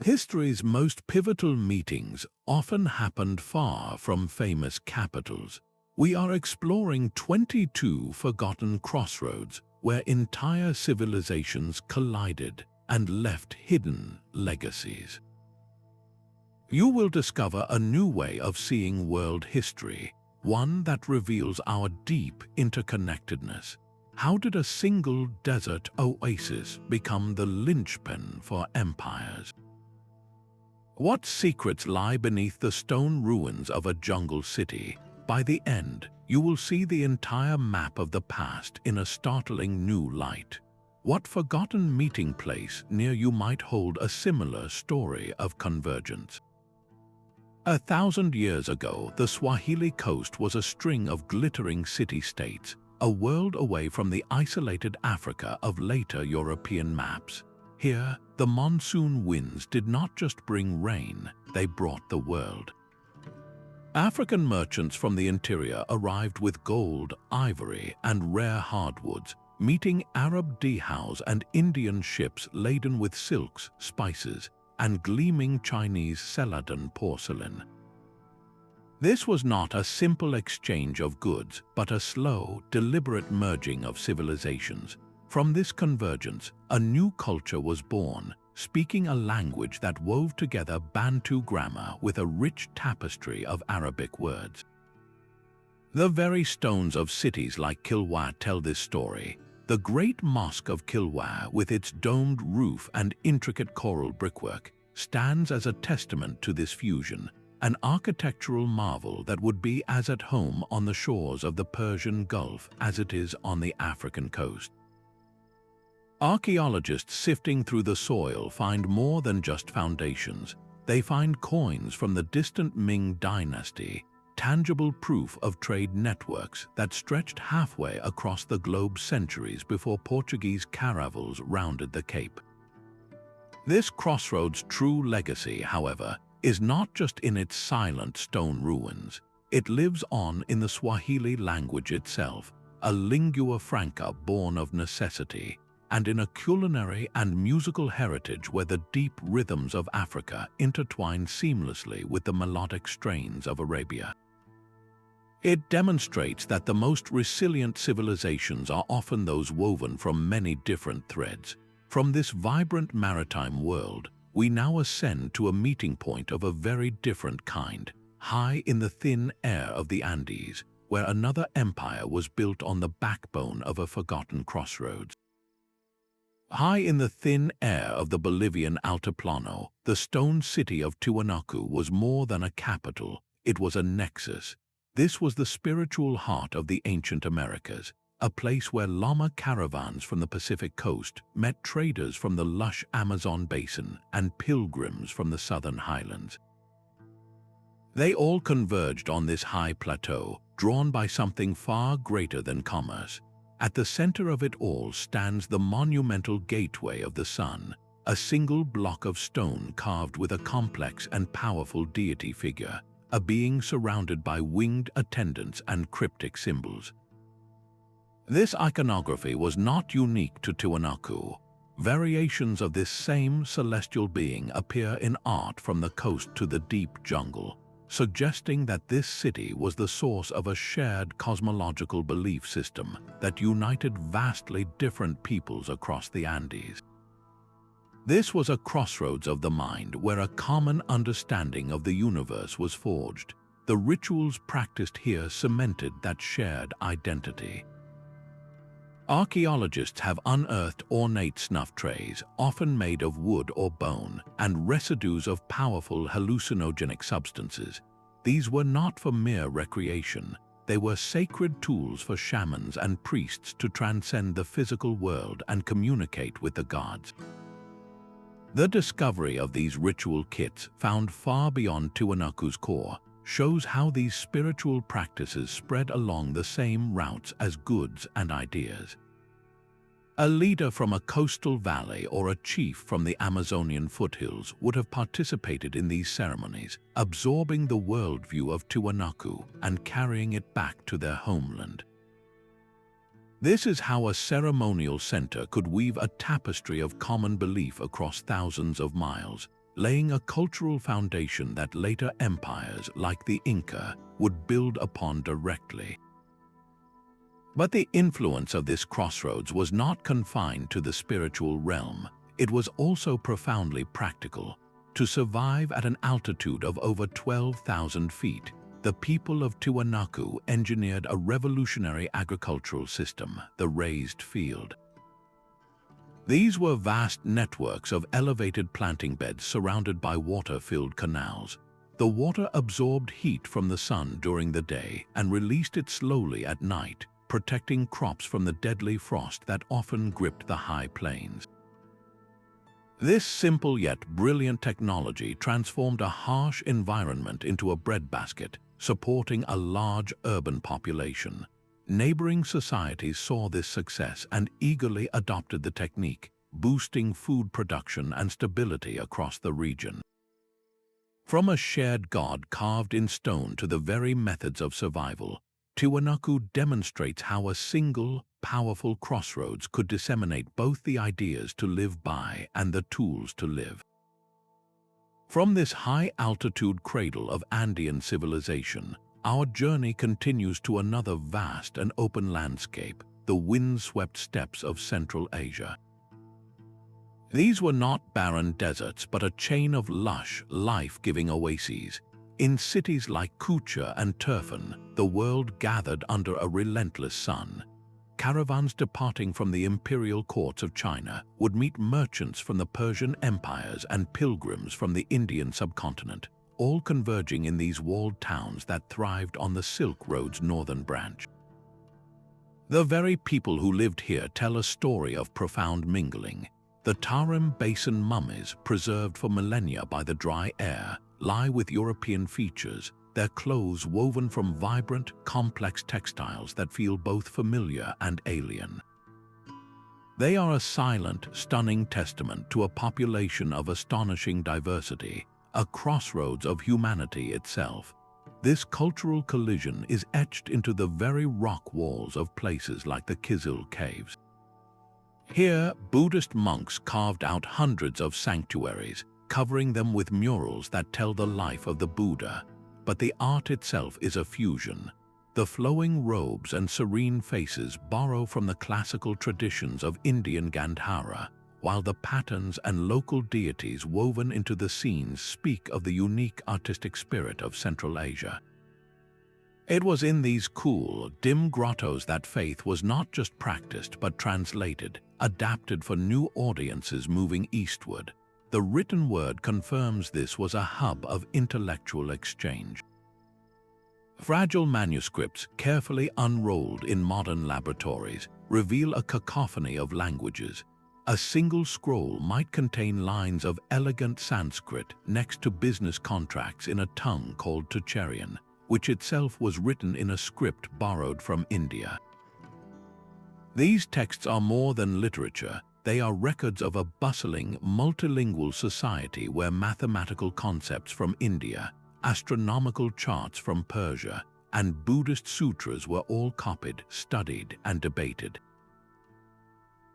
History's most pivotal meetings often happened far from famous capitals. We are exploring 22 forgotten crossroads where entire civilizations collided and left hidden legacies. You will discover a new way of seeing world history, one that reveals our deep interconnectedness. How did a single desert oasis become the linchpin for empires? What secrets lie beneath the stone ruins of a jungle city? By the end, you will see the entire map of the past in a startling new light. What forgotten meeting place near you might hold a similar story of convergence? 1,000 years ago, the Swahili Coast was a string of glittering city-states, a world away from the isolated Africa of later European maps. Here, the monsoon winds did not just bring rain, they brought the world. African merchants from the interior arrived with gold, ivory, and rare hardwoods, meeting Arab dhows and Indian ships laden with silks, spices, and gleaming Chinese celadon porcelain. This was not a simple exchange of goods, but a slow, deliberate merging of civilizations. From this convergence, a new culture was born, speaking a language that wove together Bantu grammar with a rich tapestry of Arabic words. The very stones of cities like Kilwa tell this story. The great mosque of Kilwa, with its domed roof and intricate coral brickwork, stands as a testament to this fusion, an architectural marvel that would be as at home on the shores of the Persian Gulf as it is on the African coast. Archaeologists sifting through the soil find more than just foundations. They find coins from the distant Ming dynasty, tangible proof of trade networks that stretched halfway across the globe centuries before Portuguese caravels rounded the Cape. This crossroads' true legacy, however, is not just in its silent stone ruins. It lives on in the Swahili language itself, a lingua franca born of necessity, and in a culinary and musical heritage where the deep rhythms of Africa intertwine seamlessly with the melodic strains of Arabia. It demonstrates that the most resilient civilizations are often those woven from many different threads. From this vibrant maritime world, we now ascend to a meeting point of a very different kind, high in the thin air of the Andes, where another empire was built on the backbone of a forgotten crossroads. High in the thin air of the Bolivian Altiplano, the stone city of Tiwanaku was more than a capital, it was a nexus. This was the spiritual heart of the ancient Americas, a place where llama caravans from the Pacific coast met traders from the lush Amazon basin and pilgrims from the southern highlands. They all converged on this high plateau, drawn by something far greater than commerce. At the center of it all stands the monumental Gateway of the Sun, a single block of stone carved with a complex and powerful deity figure, a being surrounded by winged attendants and cryptic symbols. This iconography was not unique to Tiwanaku. Variations of this same celestial being appear in art from the coast to the deep jungle, suggesting that this city was the source of a shared cosmological belief system that united vastly different peoples across the Andes. This was a crossroads of the mind where a common understanding of the universe was forged. The rituals practiced here cemented that shared identity. Archaeologists have unearthed ornate snuff trays, often made of wood or bone, and residues of powerful hallucinogenic substances. These were not for mere recreation. They were sacred tools for shamans and priests to transcend the physical world and communicate with the gods. The discovery of these ritual kits, found far beyond Tiwanaku's core, shows how these spiritual practices spread along the same routes as goods and ideas. A leader from a coastal valley or a chief from the Amazonian foothills would have participated in these ceremonies, absorbing the worldview of Tiwanaku and carrying it back to their homeland. This is how a ceremonial center could weave a tapestry of common belief across thousands of miles, laying a cultural foundation that later empires like the Inca would build upon directly. But the influence of this crossroads was not confined to the spiritual realm. It was also profoundly practical. To survive at an altitude of over 12,000 feet, the people of Tiwanaku engineered a revolutionary agricultural system, the raised field. These were vast networks of elevated planting beds surrounded by water-filled canals. The water absorbed heat from the sun during the day and released it slowly at night, protecting crops from the deadly frost that often gripped the high plains. This simple yet brilliant technology transformed a harsh environment into a breadbasket, supporting a large urban population. Neighboring societies saw this success and eagerly adopted the technique, boosting food production and stability across the region. From a shared god carved in stone to the very methods of survival, Tiwanaku demonstrates how a single, powerful crossroads could disseminate both the ideas to live by and the tools to live. From this high-altitude cradle of Andean civilization, our journey continues to another vast and open landscape, the wind-swept steppes of Central Asia. These were not barren deserts, but a chain of lush, life-giving oases. In cities like Kucha and Turfan, the world gathered under a relentless sun. Caravans departing from the imperial courts of China would meet merchants from the Persian empires and pilgrims from the Indian subcontinent, all converging in these walled towns that thrived on the Silk Road's northern branch. The very people who lived here tell a story of profound mingling. The Tarim Basin mummies, preserved for millennia by the dry air, lie with European features, their clothes woven from vibrant, complex textiles that feel both familiar and alien. They are a silent, stunning testament to a population of astonishing diversity, a crossroads of humanity itself. This cultural collision is etched into the very rock walls of places like the Kizil Caves. Here, Buddhist monks carved out hundreds of sanctuaries, covering them with murals that tell the life of the Buddha. But the art itself is a fusion. The flowing robes and serene faces borrow from the classical traditions of Indian Gandhara, while the patterns and local deities woven into the scenes speak of the unique artistic spirit of Central Asia. It was in these cool, dim grottos that faith was not just practiced but translated, adapted for new audiences moving eastward. The written word confirms this was a hub of intellectual exchange. Fragile manuscripts, carefully unrolled in modern laboratories, reveal a cacophony of languages. A single scroll might contain lines of elegant Sanskrit next to business contracts in a tongue called Tucherian, which itself was written in a script borrowed from India. These texts are more than literature. They are records of a bustling, multilingual society where mathematical concepts from India, astronomical charts from Persia, and Buddhist sutras were all copied, studied, and debated.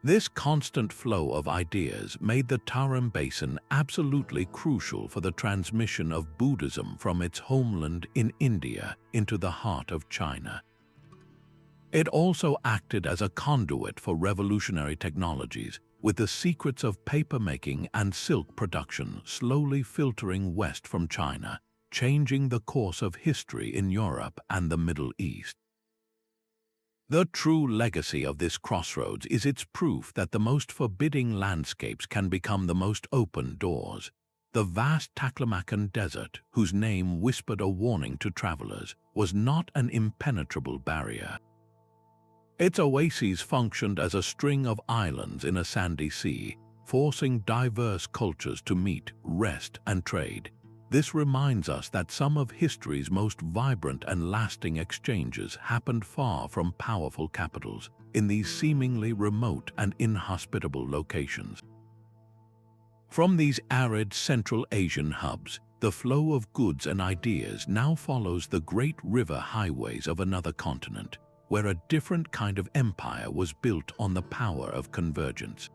This constant flow of ideas made the Tarim Basin absolutely crucial for the transmission of Buddhism from its homeland in India into the heart of China. It also acted as a conduit for revolutionary technologies, with the secrets of papermaking and silk production slowly filtering west from China, changing the course of history in Europe and the Middle East. The true legacy of this crossroads is its proof that the most forbidding landscapes can become the most open doors. The vast Taklamakan Desert, whose name whispered a warning to travelers, was not an impenetrable barrier. Its oases functioned as a string of islands in a sandy sea, forcing diverse cultures to meet, rest, and trade. This reminds us that some of history's most vibrant and lasting exchanges happened far from powerful capitals, in these seemingly remote and inhospitable locations. From these arid Central Asian hubs, the flow of goods and ideas now follows the great river highways of another continent, where a different kind of empire was built on the power of convergence.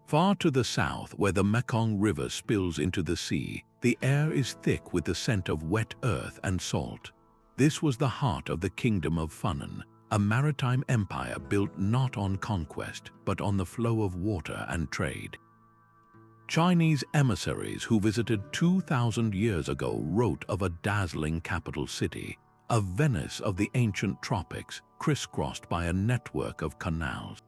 Far to the south, where the Mekong River spills into the sea, the air is thick with the scent of wet earth and salt. This was the heart of the Kingdom of Funan, a maritime empire built not on conquest, but on the flow of water and trade. Chinese emissaries who visited 2,000 years ago wrote of a dazzling capital city, a Venice of the ancient tropics, crisscrossed by a network of canals.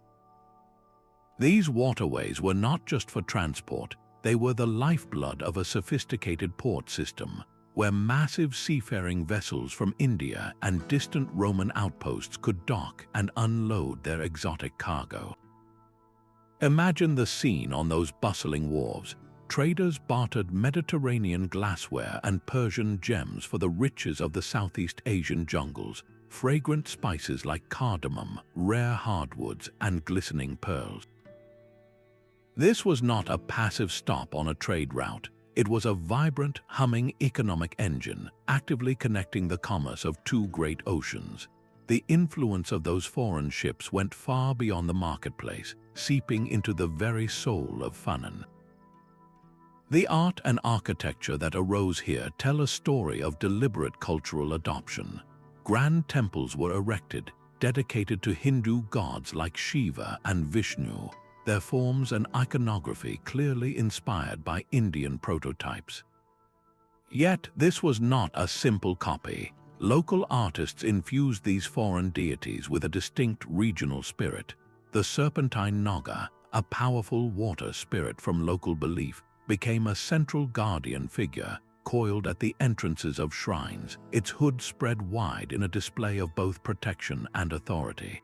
These waterways were not just for transport, they were the lifeblood of a sophisticated port system, where massive seafaring vessels from India and distant Roman outposts could dock and unload their exotic cargo. Imagine the scene on those bustling wharves. Traders bartered Mediterranean glassware and Persian gems for the riches of the Southeast Asian jungles, fragrant spices like cardamom, rare hardwoods, and glistening pearls. This was not a passive stop on a trade route. It was a vibrant, humming economic engine, actively connecting the commerce of two great oceans. The influence of those foreign ships went far beyond the marketplace, seeping into the very soul of Funan. The art and architecture that arose here tell a story of deliberate cultural adoption. Grand temples were erected, dedicated to Hindu gods like Shiva and Vishnu, their forms and iconography clearly inspired by Indian prototypes. Yet this was not a simple copy. Local artists infused these foreign deities with a distinct regional spirit. The serpentine Naga, a powerful water spirit from local belief, became a central guardian figure, coiled at the entrances of shrines, its hood spread wide in a display of both protection and authority.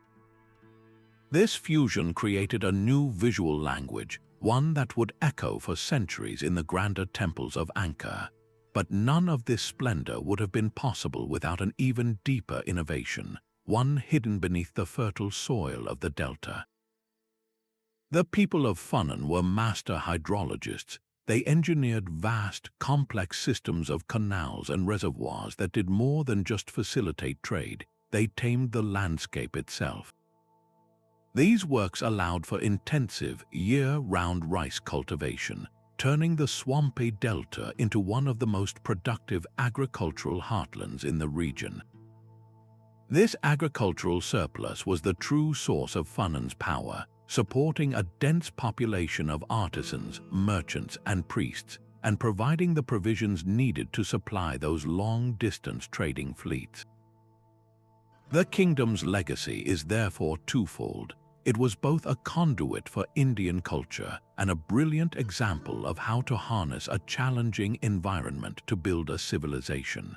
This fusion created a new visual language, one that would echo for centuries in the grander temples of Angkor. But none of this splendor would have been possible without an even deeper innovation, one hidden beneath the fertile soil of the delta. The people of Funan were master hydrologists. They engineered vast, complex systems of canals and reservoirs that did more than just facilitate trade. They tamed the landscape itself. These works allowed for intensive, year-round rice cultivation, turning the swampy delta into one of the most productive agricultural heartlands in the region. This agricultural surplus was the true source of Funan's power, supporting a dense population of artisans, merchants, and priests, and providing the provisions needed to supply those long-distance trading fleets. The kingdom's legacy is therefore twofold. It was both a conduit for Indian culture and a brilliant example of how to harness a challenging environment to build a civilization.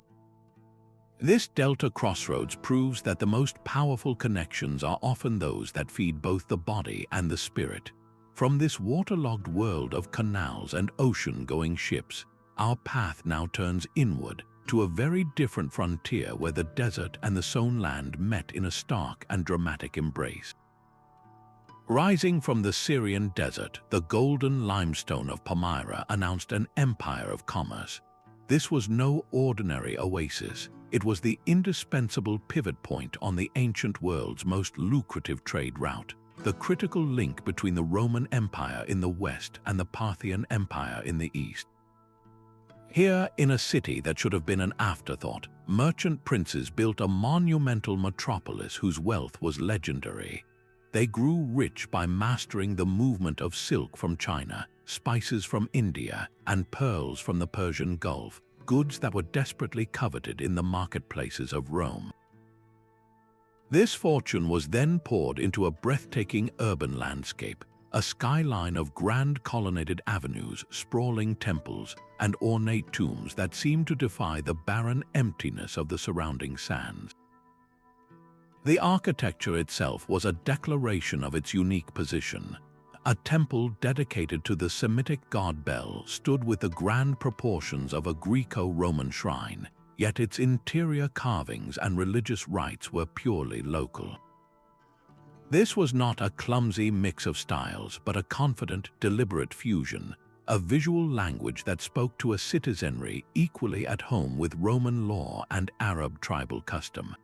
This delta crossroads proves that the most powerful connections are often those that feed both the body and the spirit. From this waterlogged world of canals and ocean-going ships, our path now turns inward to a very different frontier where the desert and the sown land met in a stark and dramatic embrace. Rising from the Syrian desert, the golden limestone of Palmyra announced an empire of commerce. This was no ordinary oasis. It was the indispensable pivot point on the ancient world's most lucrative trade route, the critical link between the Roman Empire in the west and the Parthian Empire in the east. Here, in a city that should have been an afterthought, merchant princes built a monumental metropolis whose wealth was legendary. They grew rich by mastering the movement of silk from China, spices from India, and pearls from the Persian Gulf, goods that were desperately coveted in the marketplaces of Rome. This fortune was then poured into a breathtaking urban landscape, a skyline of grand colonnaded avenues, sprawling temples, and ornate tombs that seemed to defy the barren emptiness of the surrounding sands. The architecture itself was a declaration of its unique position. A temple dedicated to the Semitic god Bel stood with the grand proportions of a Greco-Roman shrine, yet its interior carvings and religious rites were purely local. This was not a clumsy mix of styles, but a confident, deliberate fusion, a visual language that spoke to a citizenry equally at home with Roman law and Arab tribal custom.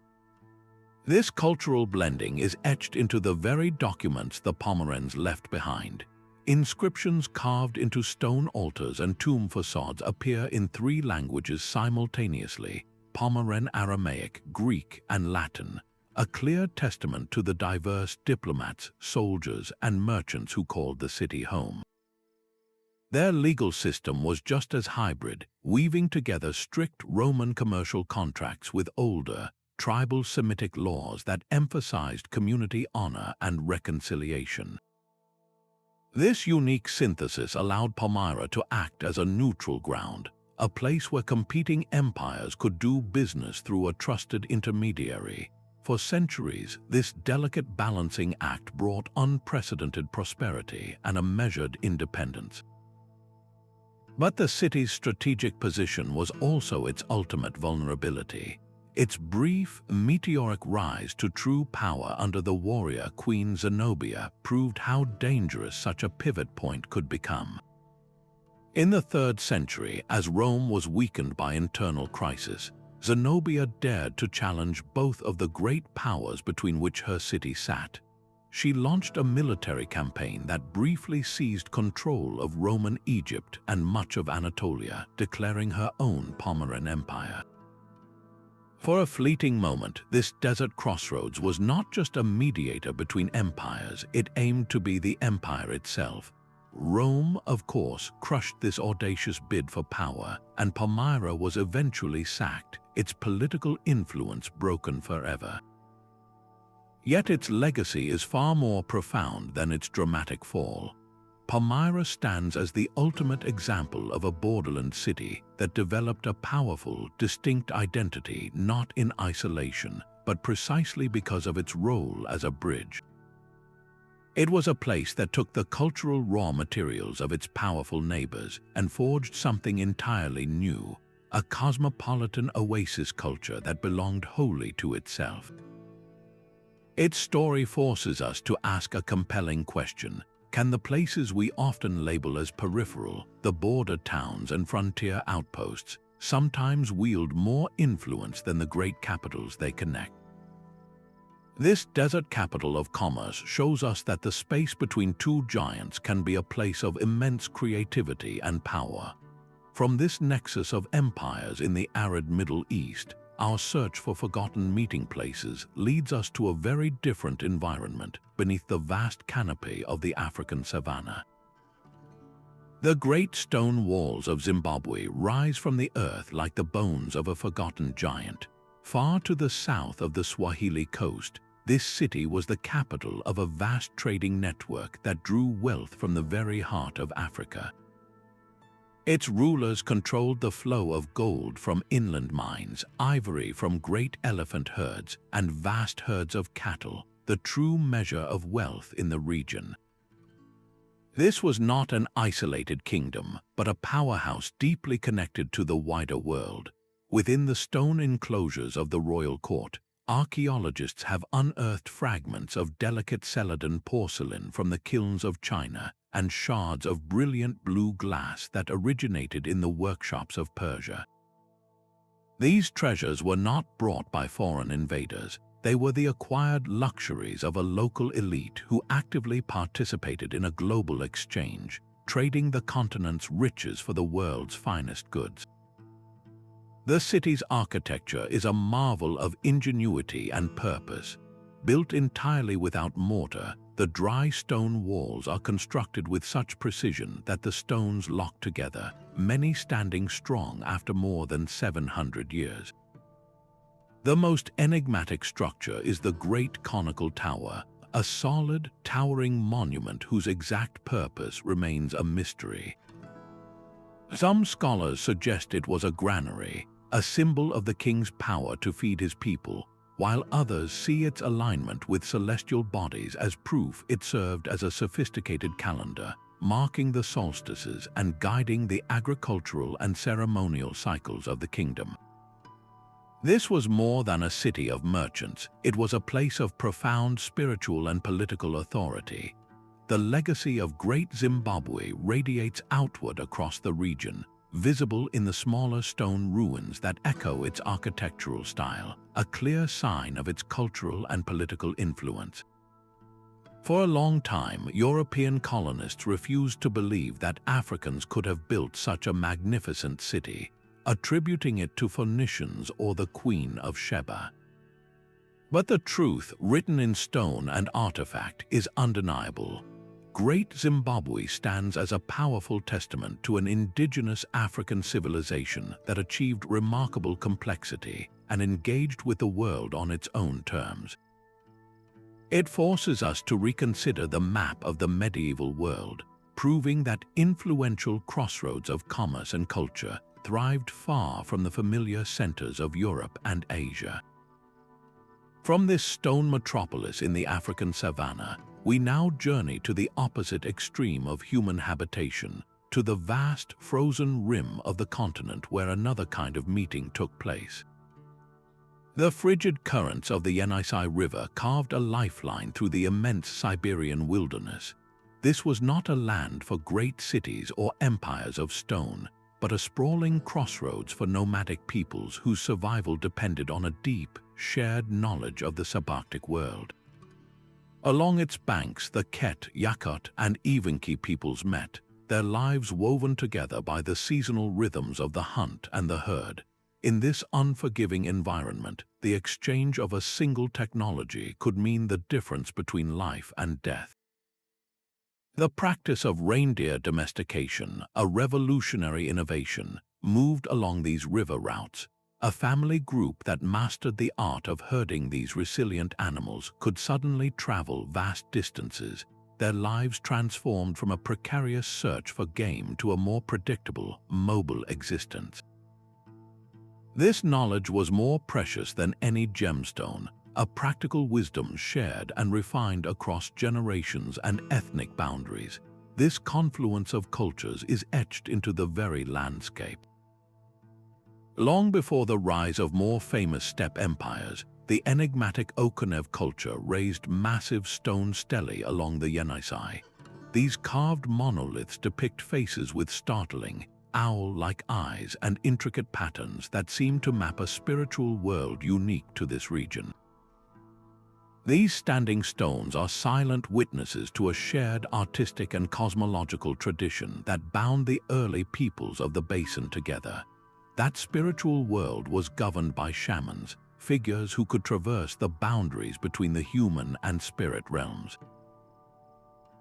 This cultural blending is etched into the very documents the Pomerans left behind. Inscriptions carved into stone altars and tomb facades appear in 3 languages simultaneously: Palmyran Aramaic, Greek, and Latin, a clear testament to the diverse diplomats, soldiers, and merchants who called the city home. Their legal system was just as hybrid, weaving together strict Roman commercial contracts with older, tribal Semitic laws that emphasized community honor and reconciliation. This unique synthesis allowed Palmyra to act as a neutral ground, a place where competing empires could do business through a trusted intermediary. For centuries, this delicate balancing act brought unprecedented prosperity and a measured independence. But the city's strategic position was also its ultimate vulnerability. Its brief, meteoric rise to true power under the warrior Queen Zenobia proved how dangerous such a pivot point could become. In the 3rd century, as Rome was weakened by internal crisis, Zenobia dared to challenge both of the great powers between which her city sat. She launched a military campaign that briefly seized control of Roman Egypt and much of Anatolia, declaring her own Palmyran Empire. For a fleeting moment, this desert crossroads was not just a mediator between empires, it aimed to be the empire itself. Rome, of course, crushed this audacious bid for power, and Palmyra was eventually sacked, its political influence broken forever. Yet its legacy is far more profound than its dramatic fall. Palmyra stands as the ultimate example of a borderland city that developed a powerful, distinct identity not in isolation, but precisely because of its role as a bridge. It was a place that took the cultural raw materials of its powerful neighbors and forged something entirely new, a cosmopolitan oasis culture that belonged wholly to itself. Its story forces us to ask a compelling question. Can the places we often label as peripheral, the border towns and frontier outposts, sometimes wield more influence than the great capitals they connect? This desert capital of commerce shows us that the space between 2 giants can be a place of immense creativity and power. From this nexus of empires in the arid Middle East, our search for forgotten meeting places leads us to a very different environment beneath the vast canopy of the African savanna. The great stone walls of Zimbabwe rise from the earth like the bones of a forgotten giant. Far to the south of the Swahili Coast, this city was the capital of a vast trading network that drew wealth from the very heart of Africa. Its rulers controlled the flow of gold from inland mines, ivory from great elephant herds, and vast herds of cattle, the true measure of wealth in the region. This was not an isolated kingdom, but a powerhouse deeply connected to the wider world. Within the stone enclosures of the royal court, archaeologists have unearthed fragments of delicate Celadon porcelain from the kilns of China and shards of brilliant blue glass that originated in the workshops of Persia. These treasures were not brought by foreign invaders. They were the acquired luxuries of a local elite who actively participated in a global exchange, trading the continent's riches for the world's finest goods. The city's architecture is a marvel of ingenuity and purpose. Built entirely without mortar, the dry stone walls are constructed with such precision that the stones lock together, many standing strong after more than 700 years. The most enigmatic structure is the Great Conical Tower, a solid, towering monument whose exact purpose remains a mystery. Some scholars suggest it was a granary, a symbol of the king's power to feed his people, while others see its alignment with celestial bodies as proof it served as a sophisticated calendar, marking the solstices and guiding the agricultural and ceremonial cycles of the kingdom. This was more than a city of merchants, it was a place of profound spiritual and political authority. The legacy of Great Zimbabwe radiates outward across the region, visible in the smaller stone ruins that echo its architectural style, a clear sign of its cultural and political influence. For a long time, European colonists refused to believe that Africans could have built such a magnificent city, attributing it to Phoenicians or the Queen of Sheba. But the truth, written in stone and artifact, is undeniable. Great Zimbabwe stands as a powerful testament to an indigenous African civilization that achieved remarkable complexity and engaged with the world on its own terms. It forces us to reconsider the map of the medieval world, proving that influential crossroads of commerce and culture thrived far from the familiar centers of Europe and Asia. From this stone metropolis in the African savanna, we now journey to the opposite extreme of human habitation, to the vast frozen rim of the continent where another kind of meeting took place. The frigid currents of the Yenisei River carved a lifeline through the immense Siberian wilderness. This was not a land for great cities or empires of stone, but a sprawling crossroads for nomadic peoples whose survival depended on a deep, shared knowledge of the subarctic world. Along its banks, the Ket, Yakut, and Evenki peoples met, their lives woven together by the seasonal rhythms of the hunt and the herd. In this unforgiving environment, the exchange of a single technology could mean the difference between life and death. The practice of reindeer domestication, a revolutionary innovation, moved along these river routes. A family group that mastered the art of herding these resilient animals could suddenly travel vast distances, their lives transformed from a precarious search for game to a more predictable, mobile existence. This knowledge was more precious than any gemstone, a practical wisdom shared and refined across generations and ethnic boundaries. This confluence of cultures is etched into the very landscape. Long before the rise of more famous steppe empires, the enigmatic Okonev culture raised massive stone stelae along the Yenisei. These carved monoliths depict faces with startling, owl-like eyes and intricate patterns that seem to map a spiritual world unique to this region. These standing stones are silent witnesses to a shared artistic and cosmological tradition that bound the early peoples of the Basin together. That spiritual world was governed by shamans, figures who could traverse the boundaries between the human and spirit realms.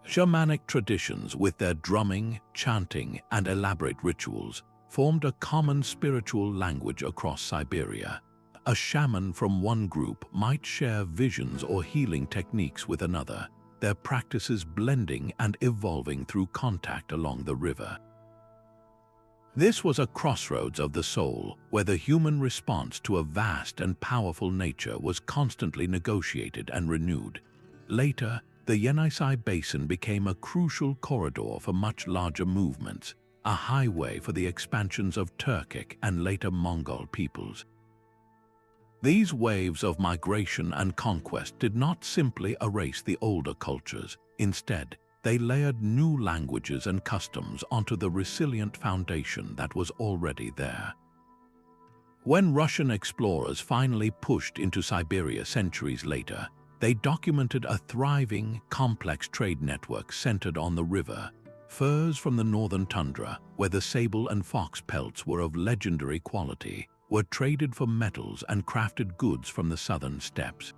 Shamanic traditions, with their drumming, chanting, and elaborate rituals, formed a common spiritual language across Siberia. A shaman from one group might share visions or healing techniques with another, their practices blending and evolving through contact along the river. This was a crossroads of the soul, where the human response to a vast and powerful nature was constantly negotiated and renewed. Later, the Yenisei Basin became a crucial corridor for much larger movements, a highway for the expansions of Turkic and later Mongol peoples. These waves of migration and conquest did not simply erase the older cultures. Instead, they layered new languages and customs onto the resilient foundation that was already there. When Russian explorers finally pushed into Siberia centuries later, they documented a thriving, complex trade network centered on the river. Furs from the northern tundra, where the sable and fox pelts were of legendary quality, were traded for metals and crafted goods from the southern steppes.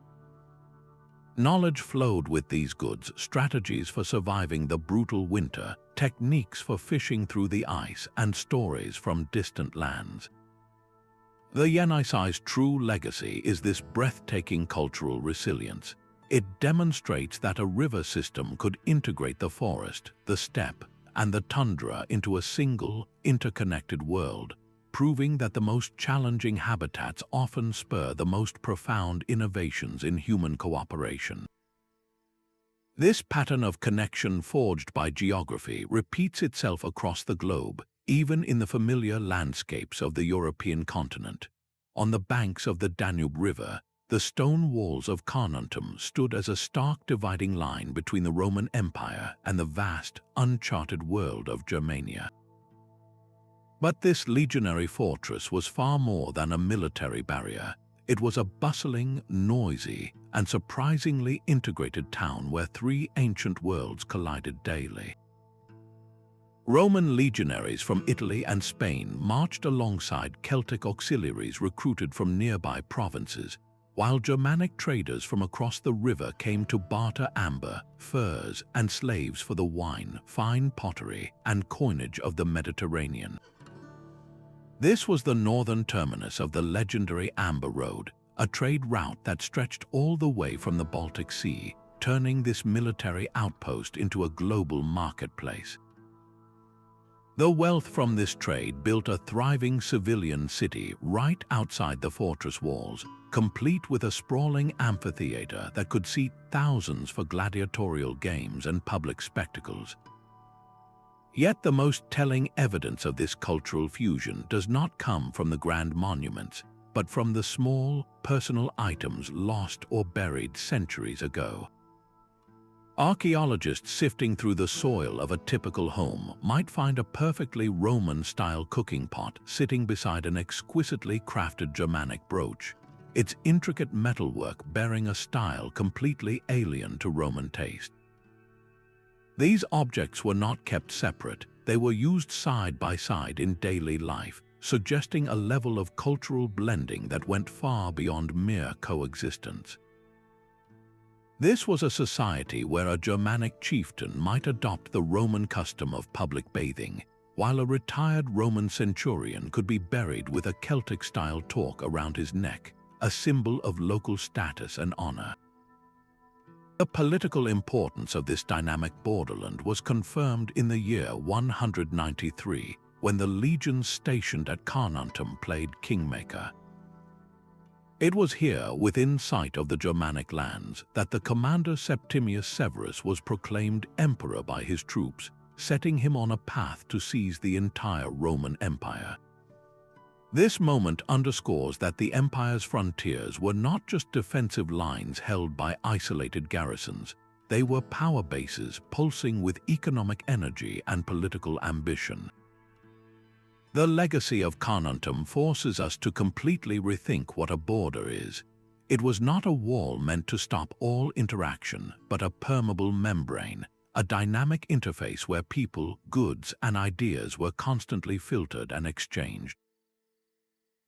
Knowledge flowed with these goods: strategies for surviving the brutal winter, techniques for fishing through the ice, and stories from distant lands. The Yenisei's true legacy is this breathtaking cultural resilience. It demonstrates that a river system could integrate the forest, the steppe, and the tundra into a single, interconnected world, proving that the most challenging habitats often spur the most profound innovations in human cooperation. This pattern of connection forged by geography repeats itself across the globe, even in the familiar landscapes of the European continent. On the banks of the Danube River, the stone walls of Carnuntum stood as a stark dividing line between the Roman Empire and the vast, uncharted world of Germania. But this legionary fortress was far more than a military barrier. It was a bustling, noisy, and surprisingly integrated town where three ancient worlds collided daily. Roman legionaries from Italy and Spain marched alongside Celtic auxiliaries recruited from nearby provinces, while Germanic traders from across the river came to barter amber, furs, and slaves for the wine, fine pottery, and coinage of the Mediterranean. This was the northern terminus of the legendary Amber Road, a trade route that stretched all the way from the Baltic Sea, turning this military outpost into a global marketplace. The wealth from this trade built a thriving civilian city right outside the fortress walls, complete with a sprawling amphitheater that could seat thousands for gladiatorial games and public spectacles. Yet the most telling evidence of this cultural fusion does not come from the grand monuments, but from the small, personal items lost or buried centuries ago. Archaeologists sifting through the soil of a typical home might find a perfectly Roman-style cooking pot sitting beside an exquisitely crafted Germanic brooch, its intricate metalwork bearing a style completely alien to Roman taste. These objects were not kept separate, they were used side by side in daily life, suggesting a level of cultural blending that went far beyond mere coexistence. This was a society where a Germanic chieftain might adopt the Roman custom of public bathing, while a retired Roman centurion could be buried with a Celtic-style torque around his neck, a symbol of local status and honor. The political importance of this dynamic borderland was confirmed in the year 193, when the legions stationed at Carnuntum played kingmaker. It was here, within sight of the Germanic lands, that the commander Septimius Severus was proclaimed emperor by his troops, setting him on a path to seize the entire Roman Empire. This moment underscores that the empire's frontiers were not just defensive lines held by isolated garrisons, they were power bases pulsing with economic energy and political ambition. The legacy of Carnuntum forces us to completely rethink what a border is. It was not a wall meant to stop all interaction, but a permeable membrane, a dynamic interface where people, goods, and ideas were constantly filtered and exchanged.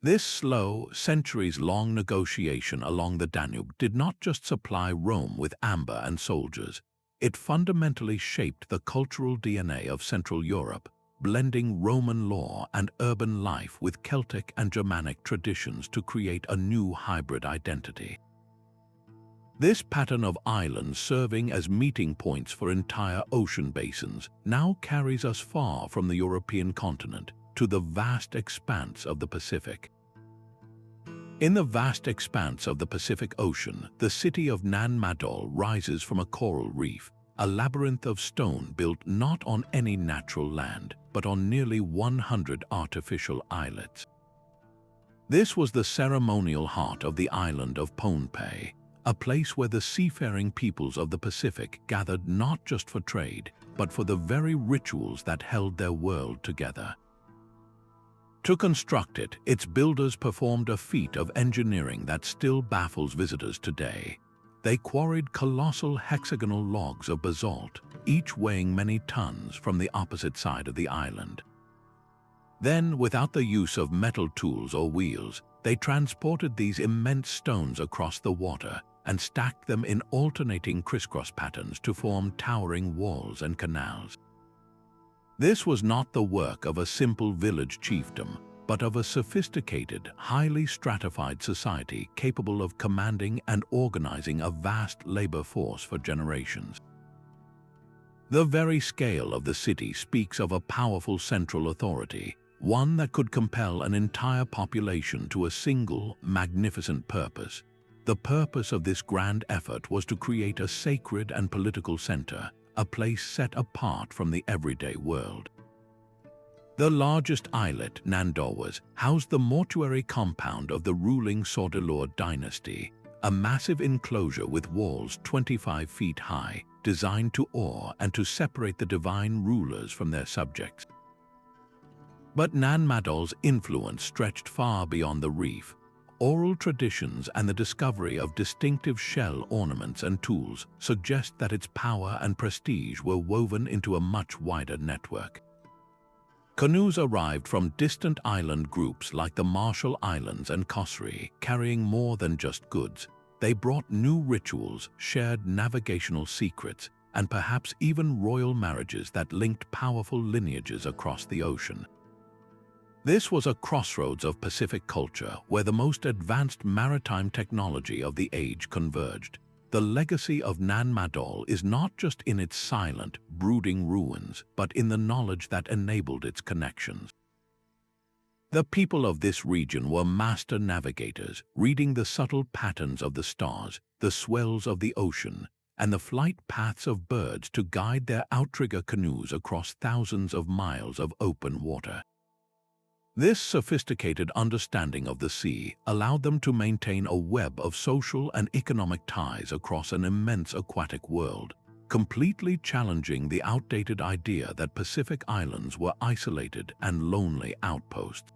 This slow, centuries-long negotiation along the Danube did not just supply Rome with amber and soldiers. It fundamentally shaped the cultural DNA of Central Europe, blending Roman law and urban life with Celtic and Germanic traditions to create a new hybrid identity. This pattern of islands serving as meeting points for entire ocean basins now carries us far from the European continent to the vast expanse of the Pacific. In the vast expanse of the Pacific Ocean, the city of Madol rises from a coral reef, a labyrinth of stone built not on any natural land, but on nearly 100 artificial islets. This was the ceremonial heart of the island of Pohnpei, a place where the seafaring peoples of the Pacific gathered not just for trade, but for the very rituals that held their world together. To construct it, its builders performed a feat of engineering that still baffles visitors today. They quarried colossal hexagonal logs of basalt, each weighing many tons, from the opposite side of the island. Then, without the use of metal tools or wheels, they transported these immense stones across the water and stacked them in alternating crisscross patterns to form towering walls and canals. This was not the work of a simple village chiefdom, but of a sophisticated, highly stratified society capable of commanding and organizing a vast labor force for generations. The very scale of the city speaks of a powerful central authority, one that could compel an entire population to a single, magnificent purpose. The purpose of this grand effort was to create a sacred and political center, a place set apart from the everyday world. The largest islet, Nandowas, housed the mortuary compound of the ruling Sordelor dynasty, a massive enclosure with walls 25 feet high, designed to awe and to separate the divine rulers from their subjects. But Nan Madol's influence stretched far beyond the reef. oral traditions and the discovery of distinctive shell ornaments and tools suggest that its power and prestige were woven into a much wider network. Canoes arrived from distant island groups like the Marshall Islands and Kosrae, carrying more than just goods. They brought new rituals, shared navigational secrets, and perhaps even royal marriages that linked powerful lineages across the ocean. This was a crossroads of Pacific culture where the most advanced maritime technology of the age converged. The legacy of Madol is not just in its silent, brooding ruins, but in the knowledge that enabled its connections. The people of this region were master navigators, reading the subtle patterns of the stars, the swells of the ocean, and the flight paths of birds to guide their outrigger canoes across thousands of miles of open water. This sophisticated understanding of the sea allowed them to maintain a web of social and economic ties across an immense aquatic world, completely challenging the outdated idea that Pacific islands were isolated and lonely outposts.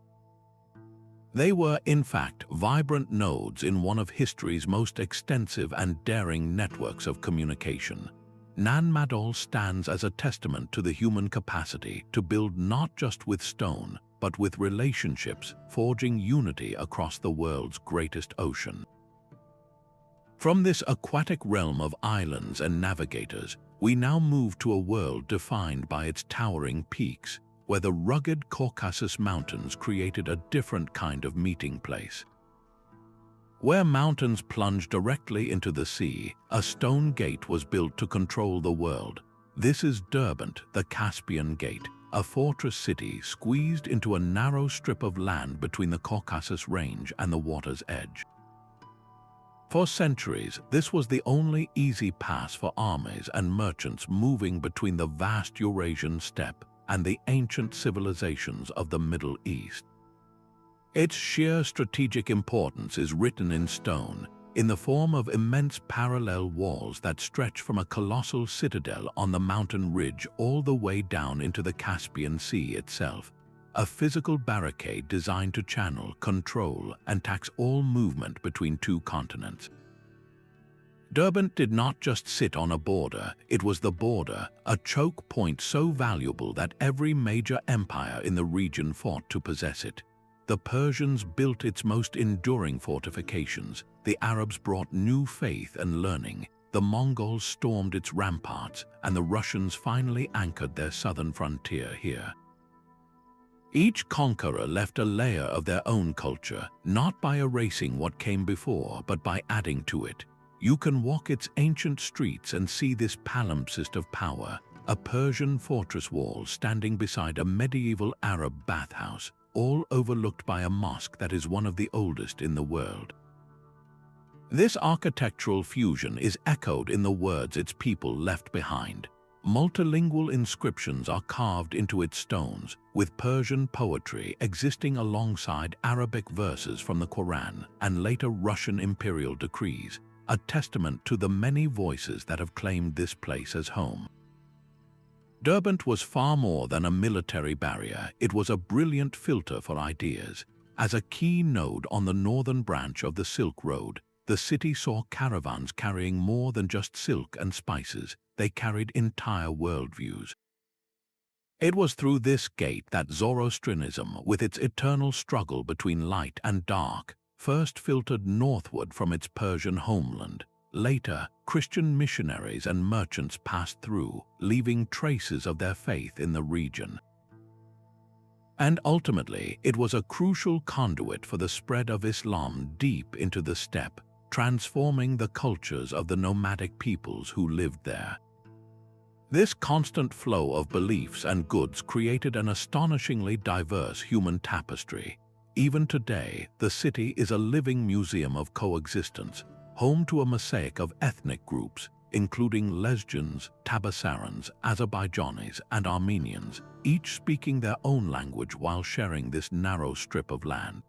They were, in fact, vibrant nodes in one of history's most extensive and daring networks of communication. Madol stands as a testament to the human capacity to build not just with stone, but with relationships, forging unity across the world's greatest ocean. From this aquatic realm of islands and navigators, we now move to a world defined by its towering peaks, where the rugged Caucasus Mountains created a different kind of meeting place. Where mountains plunge directly into the sea, a stone gate was built to control the world. This is Derbent, the Caspian Gate, a fortress city squeezed into a narrow strip of land between the Caucasus Range and the water's edge. For centuries, this was the only easy pass for armies and merchants moving between the vast Eurasian steppe and the ancient civilizations of the Middle East. Its sheer strategic importance is written in stone, in the form of immense parallel walls that stretch from a colossal citadel on the mountain ridge all the way down into the Caspian Sea itself, a physical barricade designed to channel, control, and tax all movement between two continents. Derbent did not just sit on a border, it was the border, a choke point so valuable that every major empire in the region fought to possess it. The Persians built its most enduring fortifications, the Arabs brought new faith and learning, the Mongols stormed its ramparts, and the Russians finally anchored their southern frontier here. Each conqueror left a layer of their own culture, not by erasing what came before, but by adding to it. You can walk its ancient streets and see this palimpsest of power, a Persian fortress wall standing beside a medieval Arab bathhouse, all overlooked by a mosque that is one of the oldest in the world. This architectural fusion is echoed in the words its people left behind. Multilingual inscriptions are carved into its stones, with Persian poetry existing alongside Arabic verses from the Quran and later Russian imperial decrees, a testament to the many voices that have claimed this place as home. Derbent was far more than a military barrier, it was a brilliant filter for ideas. As a key node on the northern branch of the Silk Road, the city saw caravans carrying more than just silk and spices, they carried entire worldviews. It was through this gate that Zoroastrianism, with its eternal struggle between light and dark, first filtered northward from its Persian homeland. Later, Christian missionaries and merchants passed through, leaving traces of their faith in the region. And ultimately, it was a crucial conduit for the spread of Islam deep into the steppe, transforming the cultures of the nomadic peoples who lived there. This constant flow of beliefs and goods created an astonishingly diverse human tapestry. Even today, the city is a living museum of coexistence, home to a mosaic of ethnic groups, including Lezgians, Tabasarans, Azerbaijanis, and Armenians, each speaking their own language while sharing this narrow strip of land.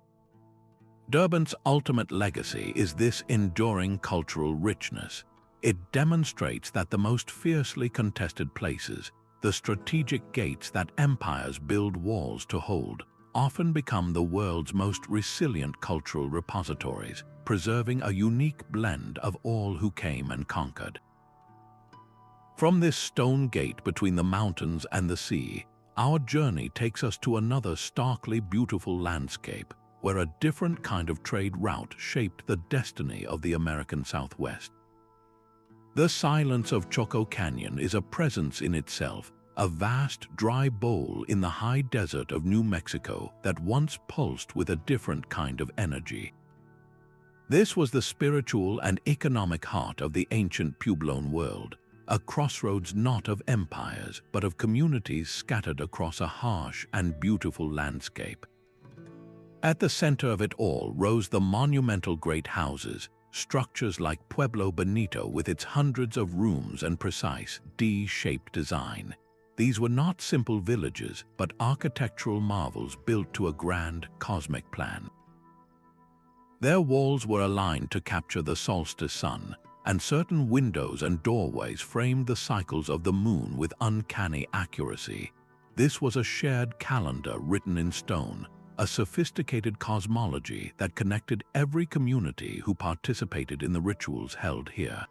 Derbent's ultimate legacy is this enduring cultural richness. It demonstrates that the most fiercely contested places, the strategic gates that empires build walls to hold, often become the world's most resilient cultural repositories, preserving a unique blend of all who came and conquered. From this stone gate between the mountains and the sea, our journey takes us to another starkly beautiful landscape, where a different kind of trade route shaped the destiny of the American Southwest. The silence of Chaco Canyon is a presence in itself, a vast, dry bowl in the high desert of New Mexico that once pulsed with a different kind of energy. This was the spiritual and economic heart of the ancient Puebloan world, a crossroads not of empires, but of communities scattered across a harsh and beautiful landscape. At the center of it all rose the monumental great houses, structures like Pueblo Bonito with its hundreds of rooms and precise D-shaped design. These were not simple villages, but architectural marvels built to a grand, cosmic plan. Their walls were aligned to capture the solstice sun, and certain windows and doorways framed the cycles of the moon with uncanny accuracy. This was a shared calendar written in stone, a sophisticated cosmology that connected every community who participated in the rituals held here.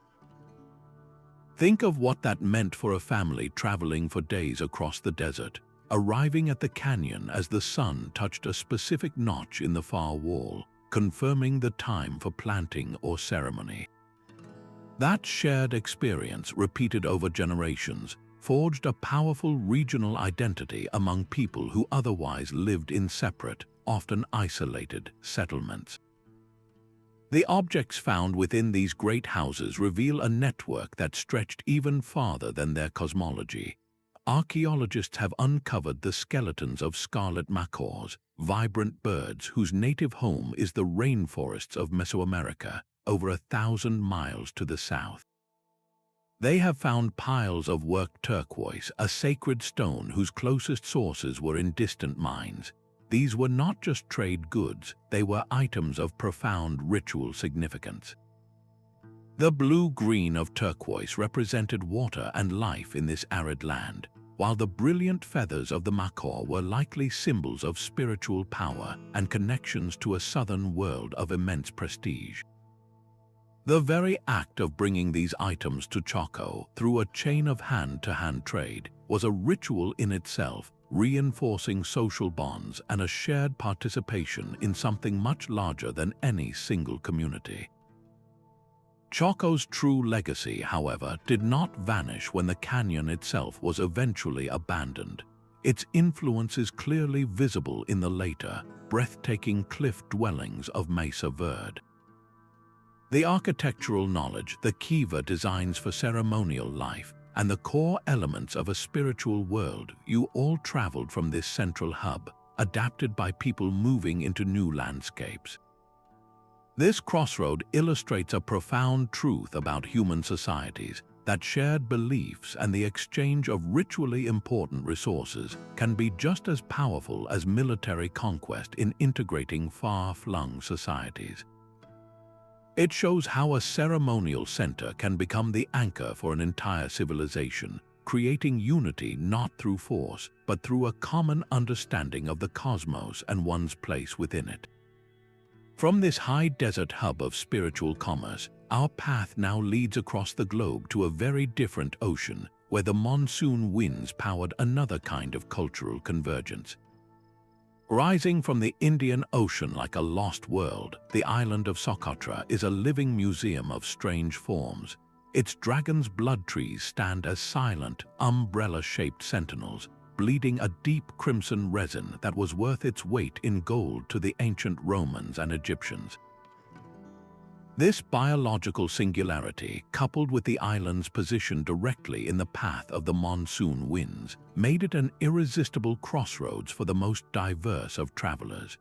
Think of what that meant for a family traveling for days across the desert, arriving at the canyon as the sun touched a specific notch in the far wall, confirming the time for planting or ceremony. That shared experience, repeated over generations, forged a powerful regional identity among people who otherwise lived in separate, often isolated, settlements. The objects found within these great houses reveal a network that stretched even farther than their cosmology. Archaeologists have uncovered the skeletons of scarlet macaws, vibrant birds whose native home is the rainforests of Mesoamerica, over 1,000 miles to the south. They have found piles of worked turquoise, a sacred stone whose closest sources were in distant mines. These were not just trade goods, they were items of profound ritual significance. The blue-green of turquoise represented water and life in this arid land, while the brilliant feathers of the macaw were likely symbols of spiritual power and connections to a southern world of immense prestige. The very act of bringing these items to Chaco through a chain of hand-to-hand trade was a ritual in itself, reinforcing social bonds and a shared participation in something much larger than any single community. Chaco's true legacy, however, did not vanish when the canyon itself was eventually abandoned. Its influence is clearly visible in the later, breathtaking cliff dwellings of Mesa Verde. The architectural knowledge, the kiva designs for ceremonial life, and the core elements of a spiritual world, you all traveled from this central hub, adapted by people moving into new landscapes. This crossroad illustrates a profound truth about human societies, that shared beliefs and the exchange of ritually important resources can be just as powerful as military conquest in integrating far-flung societies. It shows how a ceremonial center can become the anchor for an entire civilization, creating unity not through force, but through a common understanding of the cosmos and one's place within it. From this high desert hub of spiritual commerce, our path now leads across the globe to a very different ocean, where the monsoon winds powered another kind of cultural convergence. Rising from the Indian Ocean like a lost world, the island of Socotra is a living museum of strange forms. Its dragon's blood trees stand as silent, umbrella-shaped sentinels, bleeding a deep crimson resin that was worth its weight in gold to the ancient Romans and Egyptians. This biological singularity, coupled with the island's position directly in the path of the monsoon winds, made it an irresistible crossroads for the most diverse of travelers.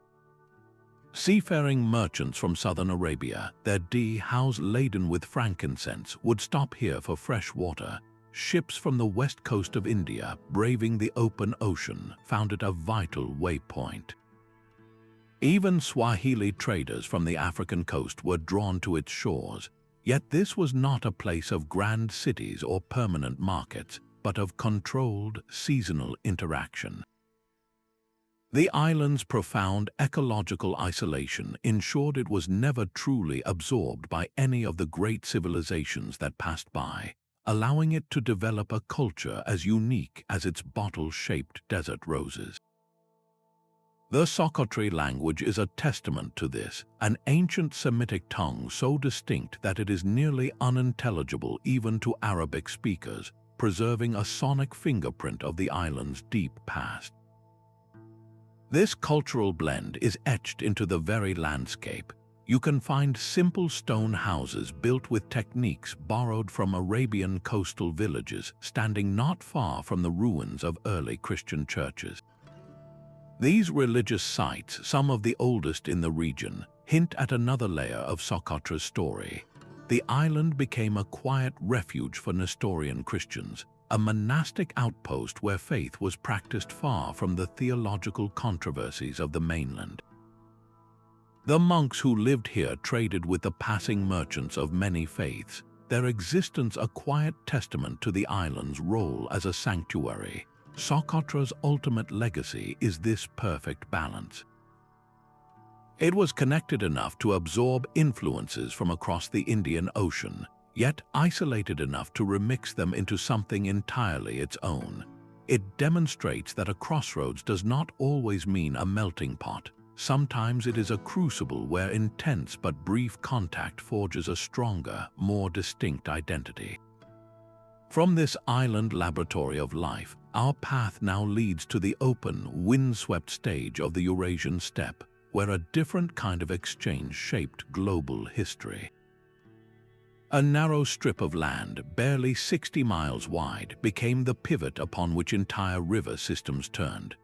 Seafaring merchants from southern Arabia, their dhows laden with frankincense, would stop here for fresh water. Ships from the west coast of India, braving the open ocean, found it a vital waypoint. Even Swahili traders from the African coast were drawn to its shores, yet this was not a place of grand cities or permanent markets, but of controlled, seasonal interaction. The island's profound ecological isolation ensured it was never truly absorbed by any of the great civilizations that passed by, allowing it to develop a culture as unique as its bottle-shaped desert roses. The Socotra language is a testament to this, an ancient Semitic tongue so distinct that it is nearly unintelligible even to Arabic speakers, preserving a sonic fingerprint of the island's deep past. This cultural blend is etched into the very landscape. You can find simple stone houses built with techniques borrowed from Arabian coastal villages standing not far from the ruins of early Christian churches. These religious sites, some of the oldest in the region, hint at another layer of Socotra's story. The island became a quiet refuge for Nestorian Christians, a monastic outpost where faith was practiced far from the theological controversies of the mainland. The monks who lived here traded with the passing merchants of many faiths, their existence a quiet testament to the island's role as a sanctuary. Socotra's ultimate legacy is this perfect balance. It was connected enough to absorb influences from across the Indian Ocean, yet isolated enough to remix them into something entirely its own. It demonstrates that a crossroads does not always mean a melting pot. Sometimes it is a crucible where intense but brief contact forges a stronger, more distinct identity. From this island laboratory of life, our path now leads to the open, windswept stage of the Eurasian steppe, where a different kind of exchange shaped global history. A narrow strip of land, barely 60 miles wide, became the pivot upon which entire river systems turned.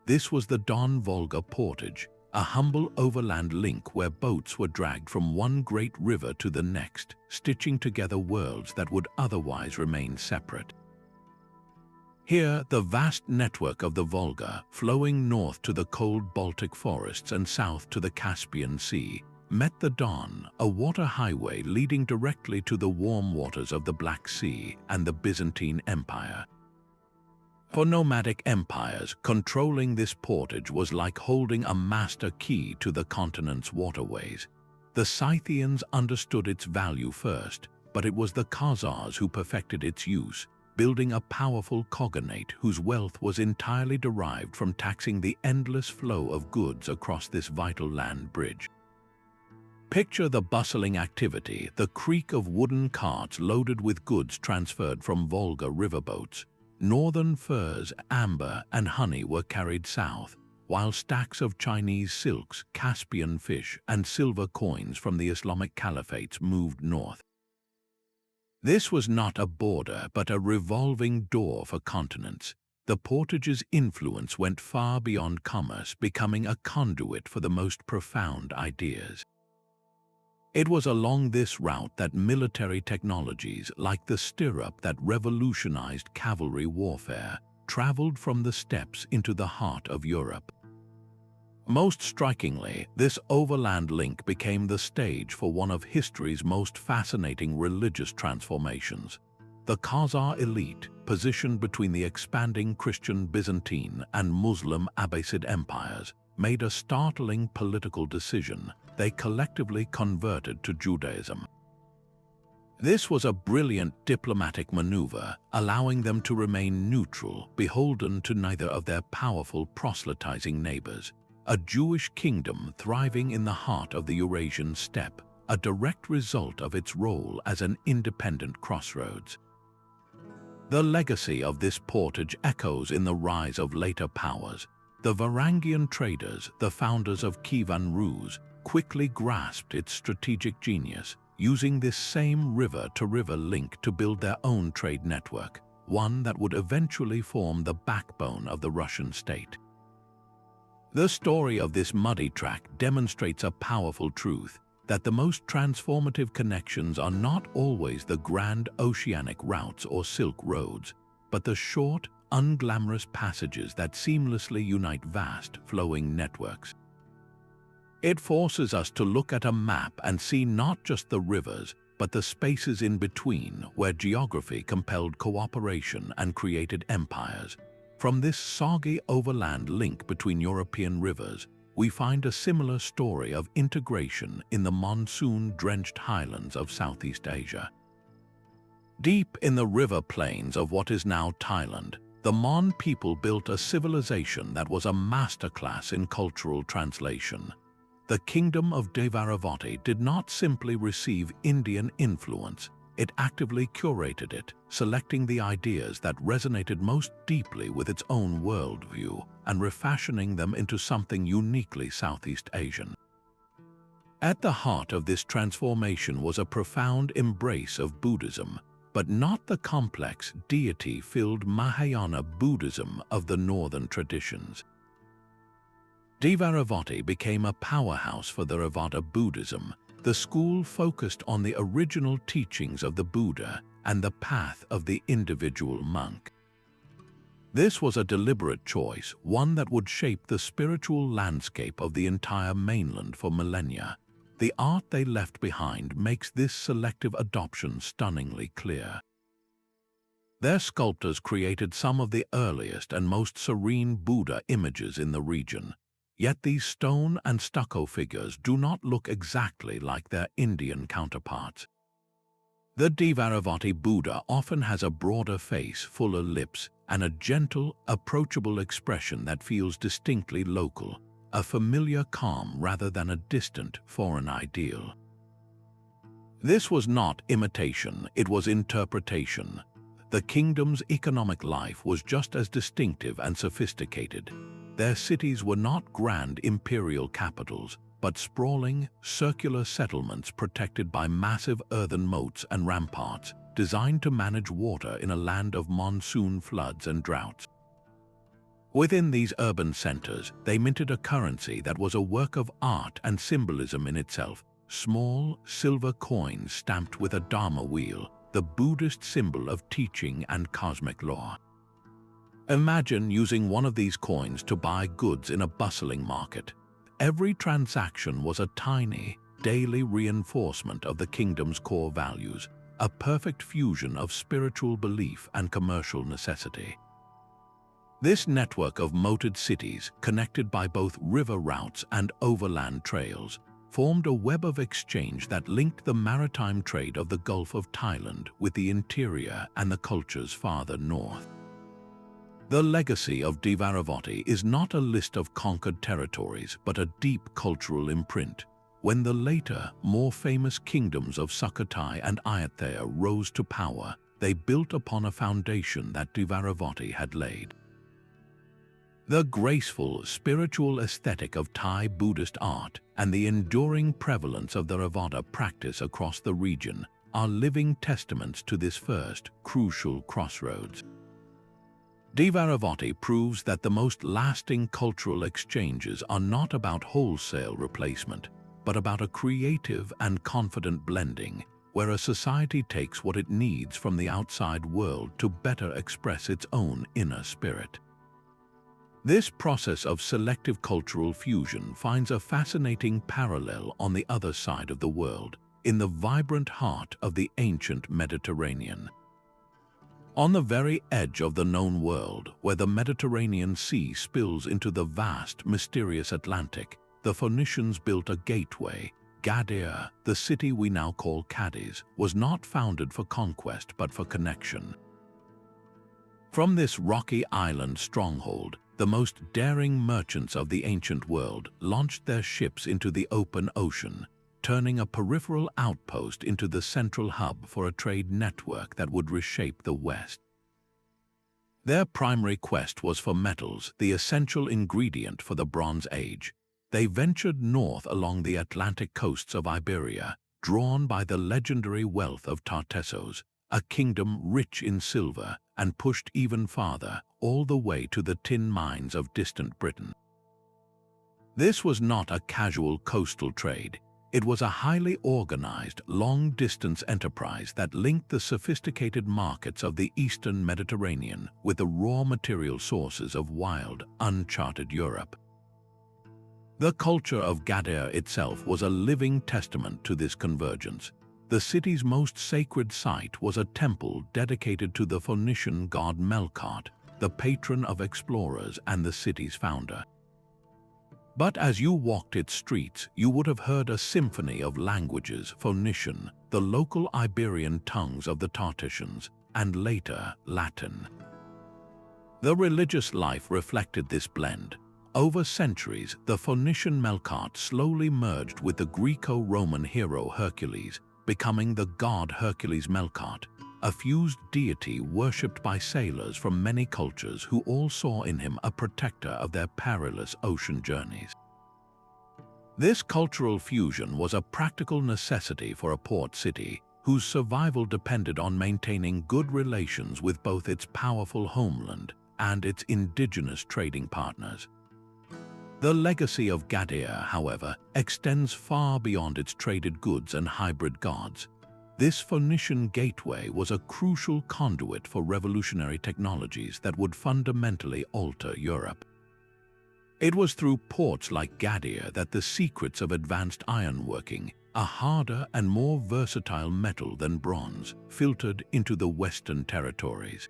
This was the Don-Volga Portage, a humble overland link where boats were dragged from one great river to the next, stitching together worlds that would otherwise remain separate. Here, the vast network of the Volga, flowing north to the cold Baltic forests and south to the Caspian Sea, met the Don, a water highway leading directly to the warm waters of the Black Sea and the Byzantine Empire. For nomadic empires, controlling this portage was like holding a master key to the continent's waterways. The Scythians understood its value first, but it was the Khazars who perfected its use, building a powerful cognate whose wealth was entirely derived from taxing the endless flow of goods across this vital land bridge. Picture the bustling activity, the creak of wooden carts loaded with goods transferred from Volga riverboats. Northern furs, amber, and honey were carried south, while stacks of Chinese silks, Caspian fish, and silver coins from the Islamic caliphates moved north. This was not a border, but a revolving door for continents. The portage's influence went far beyond commerce, becoming a conduit for the most profound ideas. It was along this route that military technologies, like the stirrup that revolutionized cavalry warfare, traveled from the steppes into the heart of Europe. Most strikingly, this overland link became the stage for one of history's most fascinating religious transformations. The Khazar elite, positioned between the expanding Christian Byzantine and Muslim Abbasid empires, made a startling political decision. They collectively converted to Judaism. This was a brilliant diplomatic maneuver, allowing them to remain neutral, beholden to neither of their powerful proselytizing neighbors. A Jewish kingdom thriving in the heart of the Eurasian steppe, a direct result of its role as an independent crossroads. The legacy of this portage echoes in the rise of later powers. The Varangian traders, the founders of Kievan Rus, quickly grasped its strategic genius, using this same river-to-river link to build their own trade network, one that would eventually form the backbone of the Russian state. The story of this muddy track demonstrates a powerful truth, that the most transformative connections are not always the grand oceanic routes or Silk Roads, but the short, unglamorous passages that seamlessly unite vast, flowing networks. It forces us to look at a map and see not just the rivers, but the spaces in between where geography compelled cooperation and created empires. From this soggy overland link between European rivers, we find a similar story of integration in the monsoon-drenched highlands of Southeast Asia. Deep in the river plains of what is now Thailand, the Mon people built a civilization that was a masterclass in cultural translation. The kingdom of Dvaravati did not simply receive Indian influence, it actively curated it, selecting the ideas that resonated most deeply with its own worldview and refashioning them into something uniquely Southeast Asian. At the heart of this transformation was a profound embrace of Buddhism, but not the complex, deity-filled Mahayana Buddhism of the northern traditions. Dvaravati became a powerhouse for Theravada Buddhism. The school focused on the original teachings of the Buddha and the path of the individual monk. This was a deliberate choice, one that would shape the spiritual landscape of the entire mainland for millennia. The art they left behind makes this selective adoption stunningly clear. Their sculptors created some of the earliest and most serene Buddha images in the region, yet these stone and stucco figures do not look exactly like their Indian counterparts. The Dvaravati Buddha often has a broader face, fuller lips, and a gentle, approachable expression that feels distinctly local, a familiar calm rather than a distant, foreign ideal. This was not imitation, it was interpretation. The kingdom's economic life was just as distinctive and sophisticated. Their cities were not grand imperial capitals, but sprawling, circular settlements protected by massive earthen moats and ramparts, designed to manage water in a land of monsoon floods and droughts. Within these urban centers, they minted a currency that was a work of art and symbolism in itself, small, silver coins stamped with a Dharma wheel, the Buddhist symbol of teaching and cosmic law. Imagine using one of these coins to buy goods in a bustling market. Every transaction was a tiny, daily reinforcement of the kingdom's core values, a perfect fusion of spiritual belief and commercial necessity. This network of moated cities, connected by both river routes and overland trails, formed a web of exchange that linked the maritime trade of the Gulf of Thailand with the interior and the cultures farther north. The legacy of Dvaravati is not a list of conquered territories, but a deep cultural imprint. When the later, more famous kingdoms of Sukhothai and Ayutthaya rose to power, they built upon a foundation that Dvaravati had laid. The graceful, spiritual aesthetic of Thai Buddhist art and the enduring prevalence of the Theravada practice across the region are living testaments to this first, crucial crossroads. Dvaravati proves that the most lasting cultural exchanges are not about wholesale replacement, but about a creative and confident blending, where a society takes what it needs from the outside world to better express its own inner spirit. This process of selective cultural fusion finds a fascinating parallel on the other side of the world, in the vibrant heart of the ancient Mediterranean. On the very edge of the known world, where the Mediterranean Sea spills into the vast, mysterious Atlantic, the Phoenicians built a gateway. Cádiz, the city we now call Cádiz, was not founded for conquest but for connection. From this rocky island stronghold, the most daring merchants of the ancient world launched their ships into the open ocean, turning a peripheral outpost into the central hub for a trade network that would reshape the West. Their primary quest was for metals, the essential ingredient for the Bronze Age. They ventured north along the Atlantic coasts of Iberia, drawn by the legendary wealth of Tartessos, a kingdom rich in silver, and pushed even farther, all the way to the tin mines of distant Britain. This was not a casual coastal trade. It was a highly organized, long-distance enterprise that linked the sophisticated markets of the eastern Mediterranean with the raw material sources of wild, uncharted Europe. The culture of Cádiz itself was a living testament to this convergence. The city's most sacred site was a temple dedicated to the Phoenician god Melkart, the patron of explorers and the city's founder. But as you walked its streets, you would have heard a symphony of languages: Phoenician, the local Iberian tongues of the Tartessians, and later Latin. The religious life reflected this blend. Over centuries, the Phoenician Melkart slowly merged with the Greco-Roman hero Hercules, becoming the god Hercules Melkart, a fused deity worshipped by sailors from many cultures who all saw in him a protector of their perilous ocean journeys. This cultural fusion was a practical necessity for a port city whose survival depended on maintaining good relations with both its powerful homeland and its indigenous trading partners. The legacy of Cádiz, however, extends far beyond its traded goods and hybrid gods. This Phoenician gateway was a crucial conduit for revolutionary technologies that would fundamentally alter Europe. It was through ports like Cádiz that the secrets of advanced ironworking, a harder and more versatile metal than bronze, filtered into the Western territories.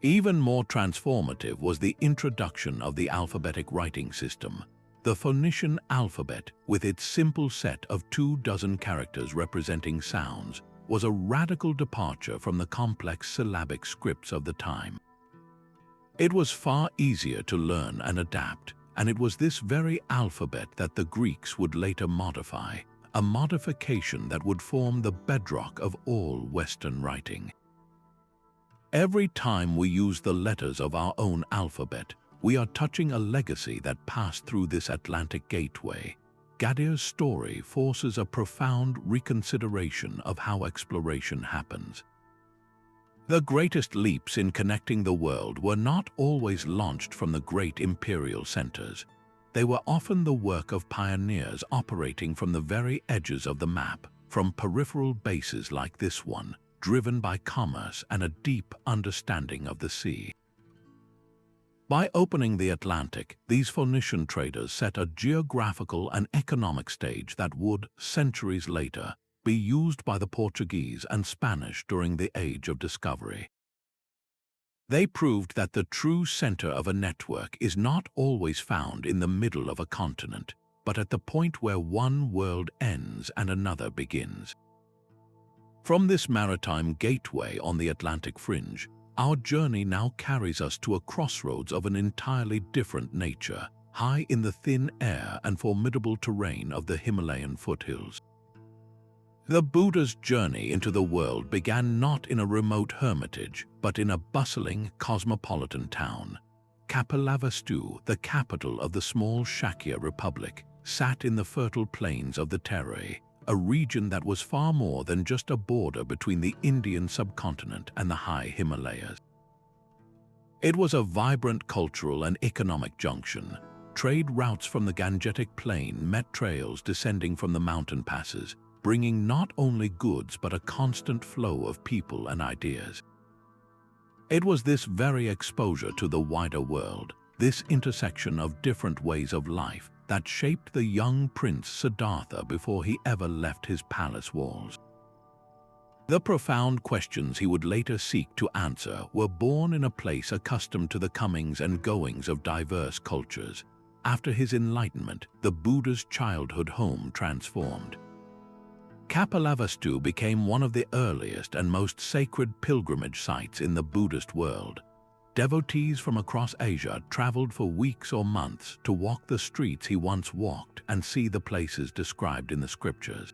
Even more transformative was the introduction of the alphabetic writing system. The Phoenician alphabet, with its simple set of 24 characters representing sounds, was a radical departure from the complex syllabic scripts of the time. It was far easier to learn and adapt, and it was this very alphabet that the Greeks would later modify, a modification that would form the bedrock of all Western writing. Every time we use the letters of our own alphabet, we are touching a legacy that passed through this Atlantic gateway. Cádiz's story forces a profound reconsideration of how exploration happens. The greatest leaps in connecting the world were not always launched from the great imperial centers. They were often the work of pioneers operating from the very edges of the map, from peripheral bases like this one, driven by commerce and a deep understanding of the sea. By opening the Atlantic, these Phoenician traders set a geographical and economic stage that would, centuries later, be used by the Portuguese and Spanish during the Age of Discovery. They proved that the true center of a network is not always found in the middle of a continent, but at the point where one world ends and another begins. From this maritime gateway on the Atlantic fringe, our journey now carries us to a crossroads of an entirely different nature, high in the thin air and formidable terrain of the Himalayan foothills. The Buddha's journey into the world began not in a remote hermitage, but in a bustling, cosmopolitan town. Kapilavastu, the capital of the small Shakya Republic, sat in the fertile plains of the Tarim, a region that was far more than just a border between the Indian subcontinent and the high Himalayas. It was a vibrant cultural and economic junction. Trade routes from the Gangetic Plain met trails descending from the mountain passes, bringing not only goods but a constant flow of people and ideas. It was this very exposure to the wider world, this intersection of different ways of life, that shaped the young prince Siddhartha before he ever left his palace walls. The profound questions he would later seek to answer were born in a place accustomed to the comings and goings of diverse cultures. After his enlightenment, the Buddha's childhood home transformed. Kapilavastu became one of the earliest and most sacred pilgrimage sites in the Buddhist world. Devotees from across Asia traveled for weeks or months to walk the streets he once walked and see the places described in the scriptures.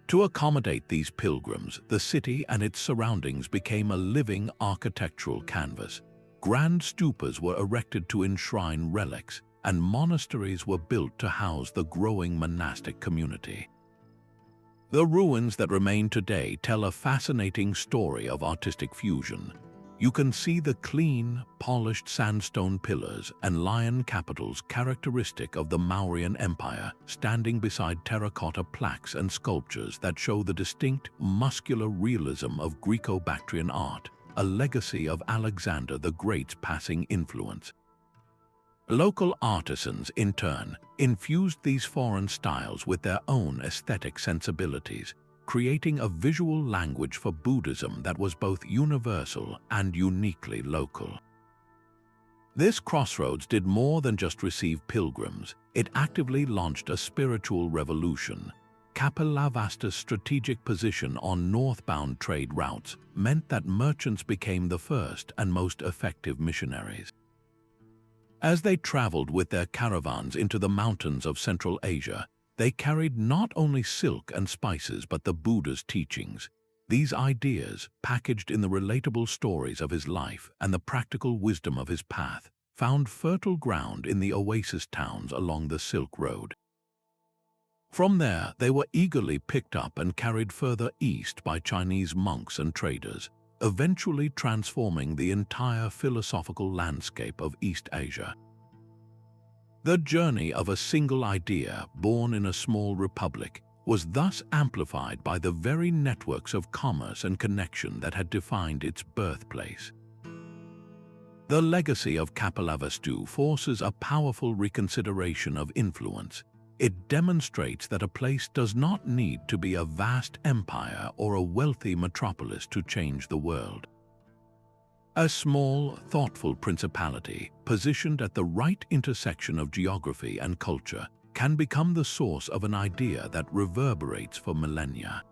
To accommodate these pilgrims, the city and its surroundings became a living architectural canvas. Grand stupas were erected to enshrine relics, and monasteries were built to house the growing monastic community. The ruins that remain today tell a fascinating story of artistic fusion. You can see the clean, polished sandstone pillars and lion capitals characteristic of the Mauryan Empire standing beside terracotta plaques and sculptures that show the distinct, muscular realism of Greco-Bactrian art, a legacy of Alexander the Great's passing influence. Local artisans, in turn, infused these foreign styles with their own aesthetic sensibilities. creating a visual language for Buddhism that was both universal and uniquely local. This crossroads did more than just receive pilgrims. It actively launched a spiritual revolution. Kapilavasta's strategic position on northbound trade routes meant that merchants became the first and most effective missionaries. As they traveled with their caravans into the mountains of Central Asia, they carried not only silk and spices but the Buddha's teachings. These ideas, packaged in the relatable stories of his life and the practical wisdom of his path, found fertile ground in the oasis towns along the Silk Road. From there, they were eagerly picked up and carried further east by Chinese monks and traders, eventually transforming the entire philosophical landscape of East Asia. The journey of a single idea born in a small republic was thus amplified by the very networks of commerce and connection that had defined its birthplace. The legacy of Kapilavastu forces a powerful reconsideration of influence. It demonstrates that a place does not need to be a vast empire or a wealthy metropolis to change the world. A small, thoughtful principality, positioned at the right intersection of geography and culture, can become the source of an idea that reverberates for millennia.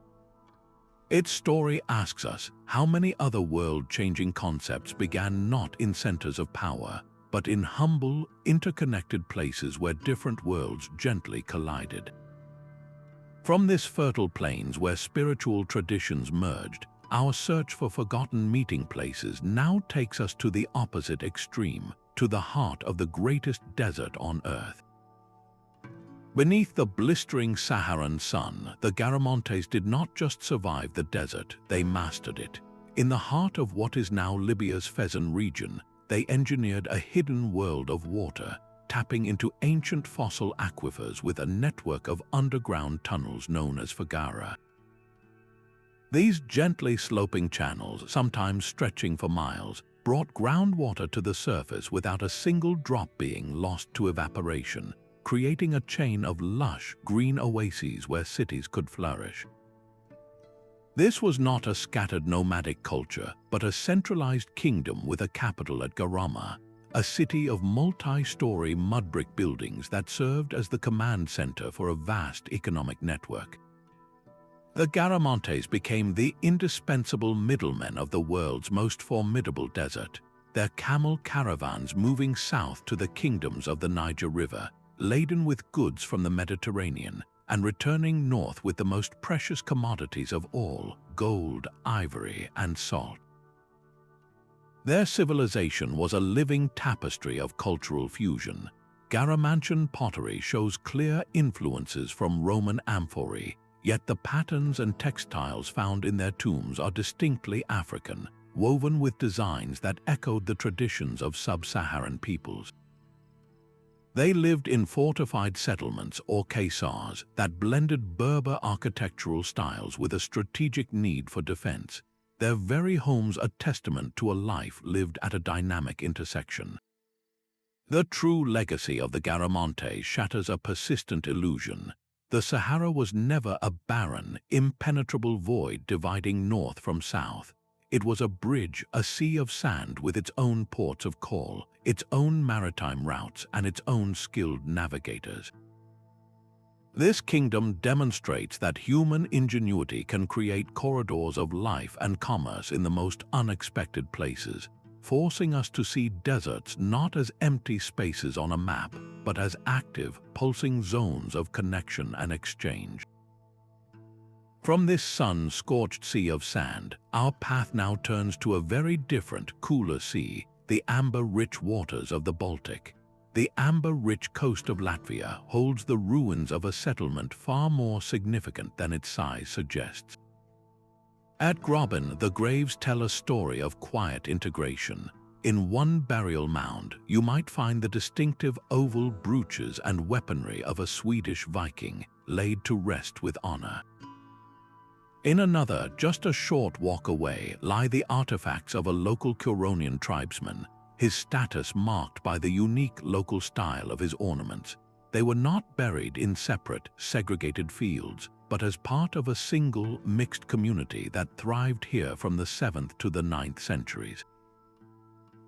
Its story asks us how many other world-changing concepts began not in centers of power, but in humble, interconnected places where different worlds gently collided. From this fertile plains where spiritual traditions merged, our search for forgotten meeting places now takes us to the opposite extreme, to the heart of the greatest desert on Earth. Beneath the blistering Saharan sun, the Garamontes did not just survive the desert, they mastered it. In the heart of what is now Libya's Fezzan region, they engineered a hidden world of water, tapping into ancient fossil aquifers with a network of underground tunnels known as Fagara. These gently sloping channels, sometimes stretching for miles, brought groundwater to the surface without a single drop being lost to evaporation, creating a chain of lush, green oases where cities could flourish. This was not a scattered nomadic culture, but a centralized kingdom with a capital at Garama, a city of multi-story mud-brick buildings that served as the command center for a vast economic network. The Garamontes became the indispensable middlemen of the world's most formidable desert, their camel caravans moving south to the kingdoms of the Niger River, laden with goods from the Mediterranean, and returning north with the most precious commodities of all, gold, ivory, and salt. Their civilization was a living tapestry of cultural fusion. Garamantian pottery shows clear influences from Roman amphorae, yet the patterns and textiles found in their tombs are distinctly African, woven with designs that echoed the traditions of sub-Saharan peoples. They lived in fortified settlements or caissars that blended Berber architectural styles with a strategic need for defense, their very homes a testament to a life lived at a dynamic intersection. The true legacy of the Garamontes shatters a persistent illusion. The Sahara was never a barren, impenetrable void dividing north from south. It was a bridge, a sea of sand with its own ports of call, its own maritime routes, and its own skilled navigators. This kingdom demonstrates that human ingenuity can create corridors of life and commerce in the most unexpected places, forcing us to see deserts not as empty spaces on a map, but as active, pulsing zones of connection and exchange. From this sun-scorched sea of sand, our path now turns to a very different, cooler sea, the amber-rich waters of the Baltic. The amber-rich coast of Latvia holds the ruins of a settlement far more significant than its size suggests. At Grobin, the graves tell a story of quiet integration. In one burial mound, you might find the distinctive oval brooches and weaponry of a Swedish Viking, laid to rest with honor. In another, just a short walk away, lie the artifacts of a local Curonian tribesman, his status marked by the unique local style of his ornaments. They were not buried in separate, segregated fields, but as part of a single, mixed community that thrived here from the 7th to the 9th centuries.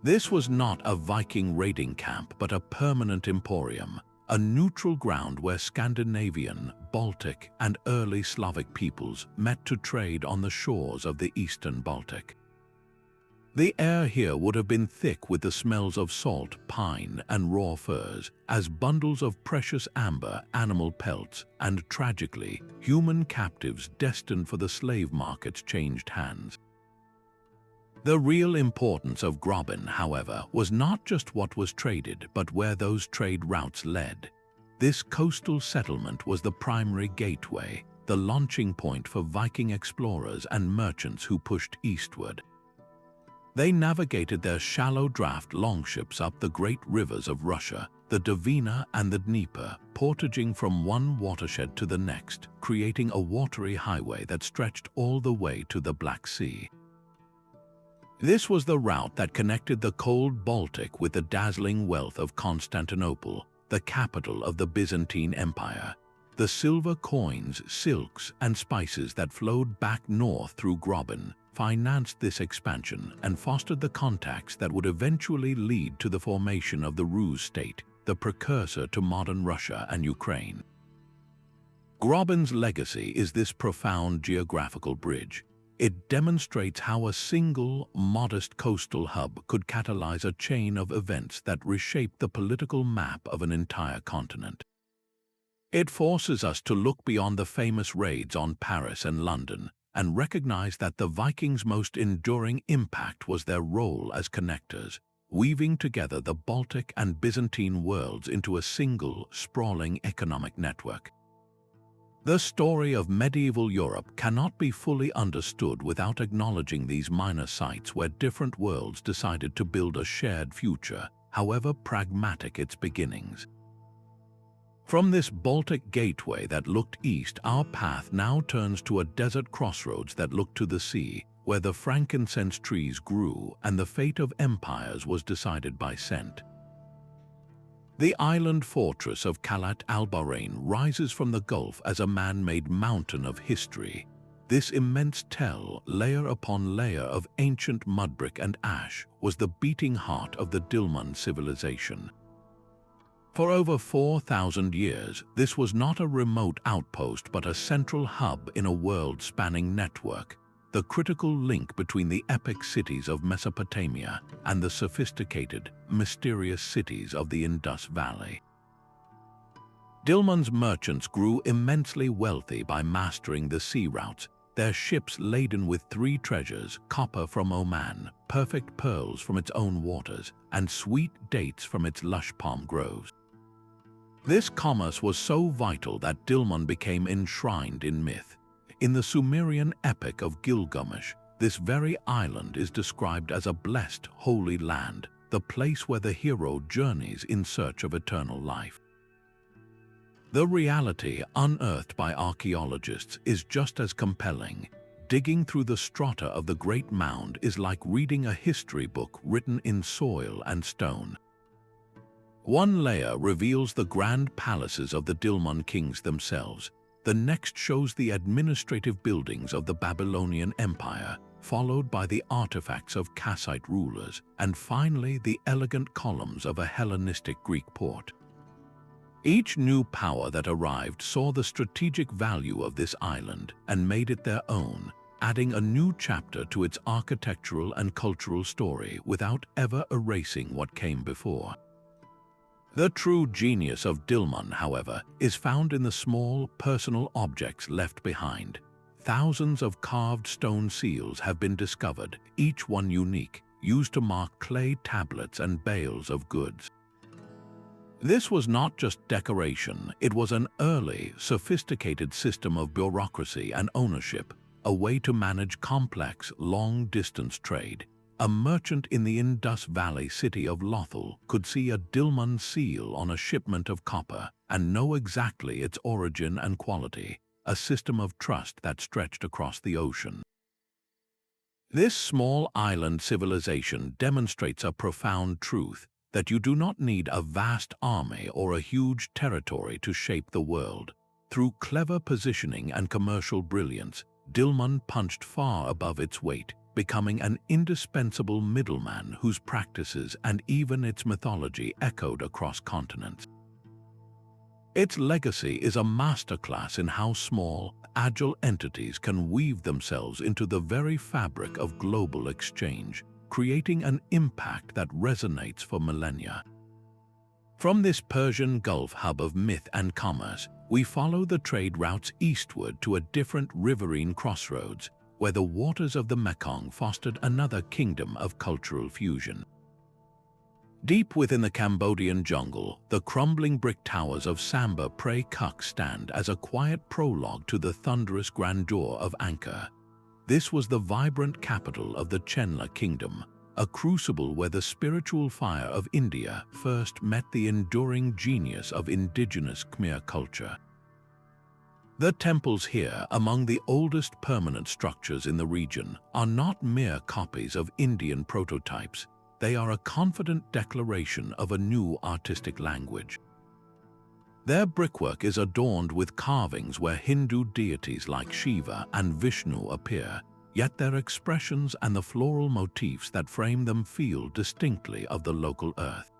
This was not a Viking raiding camp, but a permanent emporium, a neutral ground where Scandinavian, Baltic, and early Slavic peoples met to trade on the shores of the eastern Baltic. The air here would have been thick with the smells of salt, pine, and raw furs, as bundles of precious amber, animal pelts, and, tragically, human captives destined for the slave markets changed hands. The real importance of Grobin, however, was not just what was traded, but where those trade routes led. This coastal settlement was the primary gateway, the launching point for Viking explorers and merchants who pushed eastward. They navigated their shallow draft longships up the great rivers of Russia, the Dvina and the Dnieper, portaging from one watershed to the next, creating a watery highway that stretched all the way to the Black Sea. This was the route that connected the cold Baltic with the dazzling wealth of Constantinople, the capital of the Byzantine Empire. The silver coins, silks, and spices that flowed back north through Grobin financed this expansion and fostered the contacts that would eventually lead to the formation of the Rus state, the precursor to modern Russia and Ukraine. Grobin's legacy is this profound geographical bridge. It demonstrates how a single, modest coastal hub could catalyze a chain of events that reshaped the political map of an entire continent. It forces us to look beyond the famous raids on Paris and London and recognize that the Vikings' most enduring impact was their role as connectors, weaving together the Baltic and Byzantine worlds into a single, sprawling economic network. The story of medieval Europe cannot be fully understood without acknowledging these minor sites where different worlds decided to build a shared future, however pragmatic its beginnings. From this Baltic gateway that looked east, our path now turns to a desert crossroads that looked to the sea, where the frankincense trees grew and the fate of empires was decided by scent. The island fortress of Kalat al-Bahrain rises from the Gulf as a man-made mountain of history. This immense tell, layer upon layer of ancient mudbrick and ash, was the beating heart of the Dilmun civilization. For over 4,000 years, this was not a remote outpost but a central hub in a world-spanning network, the critical link between the epic cities of Mesopotamia and the sophisticated, mysterious cities of the Indus Valley. Dilmun's merchants grew immensely wealthy by mastering the sea routes, their ships laden with three treasures: copper from Oman, perfect pearls from its own waters, and sweet dates from its lush palm groves. This commerce was so vital that Dilmun became enshrined in myth. In the Sumerian epic of Gilgamesh, this very island is described as a blessed, holy land, the place where the hero journeys in search of eternal life. The reality unearthed by archaeologists is just as compelling. Digging through the strata of the Great Mound is like reading a history book written in soil and stone. One layer reveals the grand palaces of the Dilmun kings themselves. The next shows the administrative buildings of the Babylonian Empire, followed by the artifacts of Kassite rulers, and finally the elegant columns of a Hellenistic Greek port. Each new power that arrived saw the strategic value of this island and made it their own, adding a new chapter to its architectural and cultural story without ever erasing what came before. The true genius of Dilmun, however, is found in the small, personal objects left behind. Thousands of carved stone seals have been discovered, each one unique, used to mark clay tablets and bales of goods. This was not just decoration, it was an early, sophisticated system of bureaucracy and ownership, a way to manage complex, long-distance trade. A merchant in the Indus Valley city of Lothal could see a Dilmun seal on a shipment of copper and know exactly its origin and quality, a system of trust that stretched across the ocean. This small island civilization demonstrates a profound truth. that you do not need a vast army or a huge territory to shape the world. Through clever positioning and commercial brilliance, Dilmun punched far above its weight, becoming an indispensable middleman whose practices and even its mythology echoed across continents. Its legacy is a masterclass in how small, agile entities can weave themselves into the very fabric of global exchange, creating an impact that resonates for millennia. From this Persian Gulf hub of myth and commerce, we follow the trade routes eastward to a different riverine crossroads, where the waters of the Mekong fostered another kingdom of cultural fusion. Deep within the Cambodian jungle, the crumbling brick towers of Samba Pre Kuk stand as a quiet prologue to the thunderous grandeur of Angkor. This was the vibrant capital of the Chenla kingdom, a crucible where the spiritual fire of India first met the enduring genius of indigenous Khmer culture. The temples here, among the oldest permanent structures in the region, are not mere copies of Indian prototypes. They are a confident declaration of a new artistic language. Their brickwork is adorned with carvings where Hindu deities like Shiva and Vishnu appear, yet their expressions and the floral motifs that frame them feel distinctly of the local earth.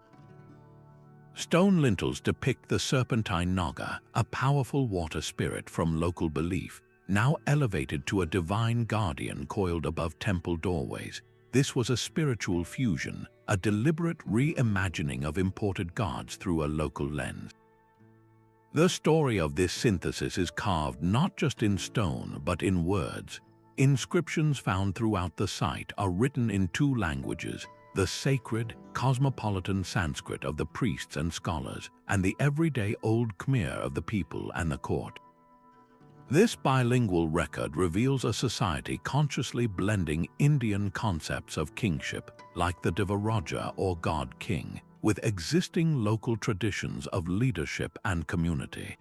Stone lintels depict the serpentine Naga, a powerful water spirit from local belief, now elevated to a divine guardian coiled above temple doorways. This was a spiritual fusion, a deliberate reimagining of imported gods through a local lens. The story of this synthesis is carved not just in stone but in words. Inscriptions found throughout the site are written in two languages: the sacred, cosmopolitan Sanskrit of the priests and scholars, and the everyday Old Khmer of the people and the court. This bilingual record reveals a society consciously blending Indian concepts of kingship, like the Dvaraja or god-king, with existing local traditions of leadership and community.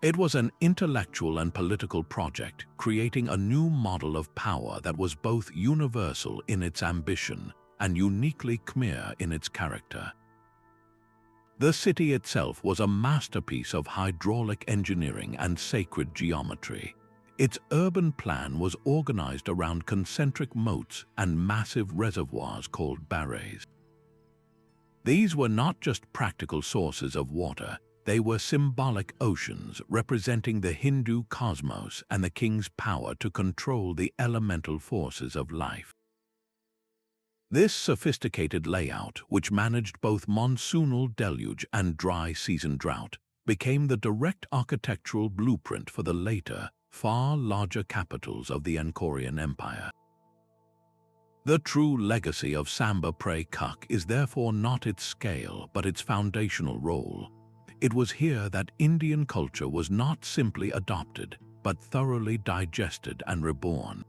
It was an intellectual and political project, creating a new model of power that was both universal in its ambition and uniquely Khmer in its character. The city itself was a masterpiece of hydraulic engineering and sacred geometry. Its urban plan was organized around concentric moats and massive reservoirs called barrays. These were not just practical sources of water, they were symbolic oceans representing the Hindu cosmos and the king's power to control the elemental forces of life. This sophisticated layout, which managed both monsoonal deluge and dry season drought, became the direct architectural blueprint for the later, far larger capitals of the Angkorian Empire. The true legacy of Samba Pre Kuk is therefore not its scale but its foundational role. It was here that Indian culture was not simply adopted, but thoroughly digested and reborn.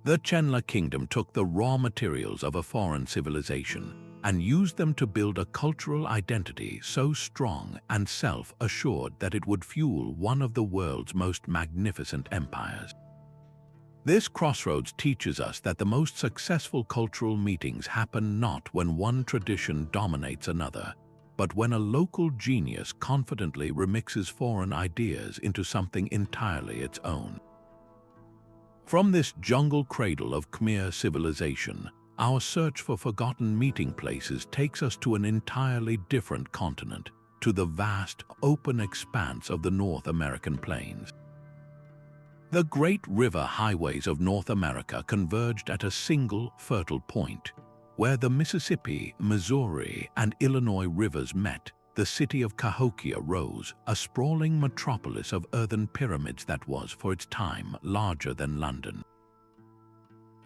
The Chenla kingdom took the raw materials of a foreign civilization and used them to build a cultural identity so strong and self-assured that it would fuel one of the world's most magnificent empires. This crossroads teaches us that the most successful cultural meetings happen not when one tradition dominates another, but when a local genius confidently remixes foreign ideas into something entirely its own. From this jungle cradle of Khmer civilization, our search for forgotten meeting places takes us to an entirely different continent, to the vast, open expanse of the North American plains. The great river highways of North America converged at a single fertile point. Where the Mississippi, Missouri, and Illinois rivers met, the city of Cahokia rose, a sprawling metropolis of earthen pyramids that was, for its time, larger than London.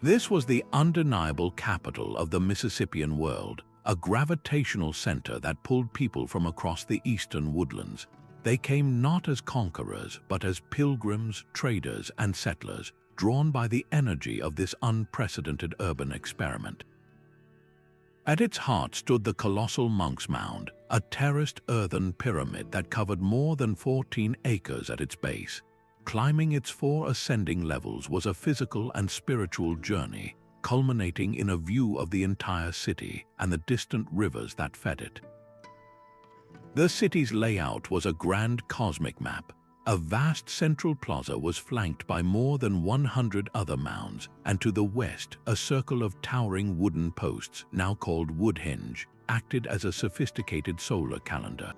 This was the undeniable capital of the Mississippian world, a gravitational center that pulled people from across the eastern woodlands. They came not as conquerors, but as pilgrims, traders, and settlers, drawn by the energy of this unprecedented urban experiment. At its heart stood the colossal Monk's Mound, a terraced earthen pyramid that covered more than 14 acres at its base. Climbing its 4 ascending levels was a physical and spiritual journey, culminating in a view of the entire city and the distant rivers that fed it. The city's layout was a grand cosmic map. A vast central plaza was flanked by more than 100 other mounds, and to the west, a circle of towering wooden posts, now called Woodhenge, acted as a sophisticated solar calendar.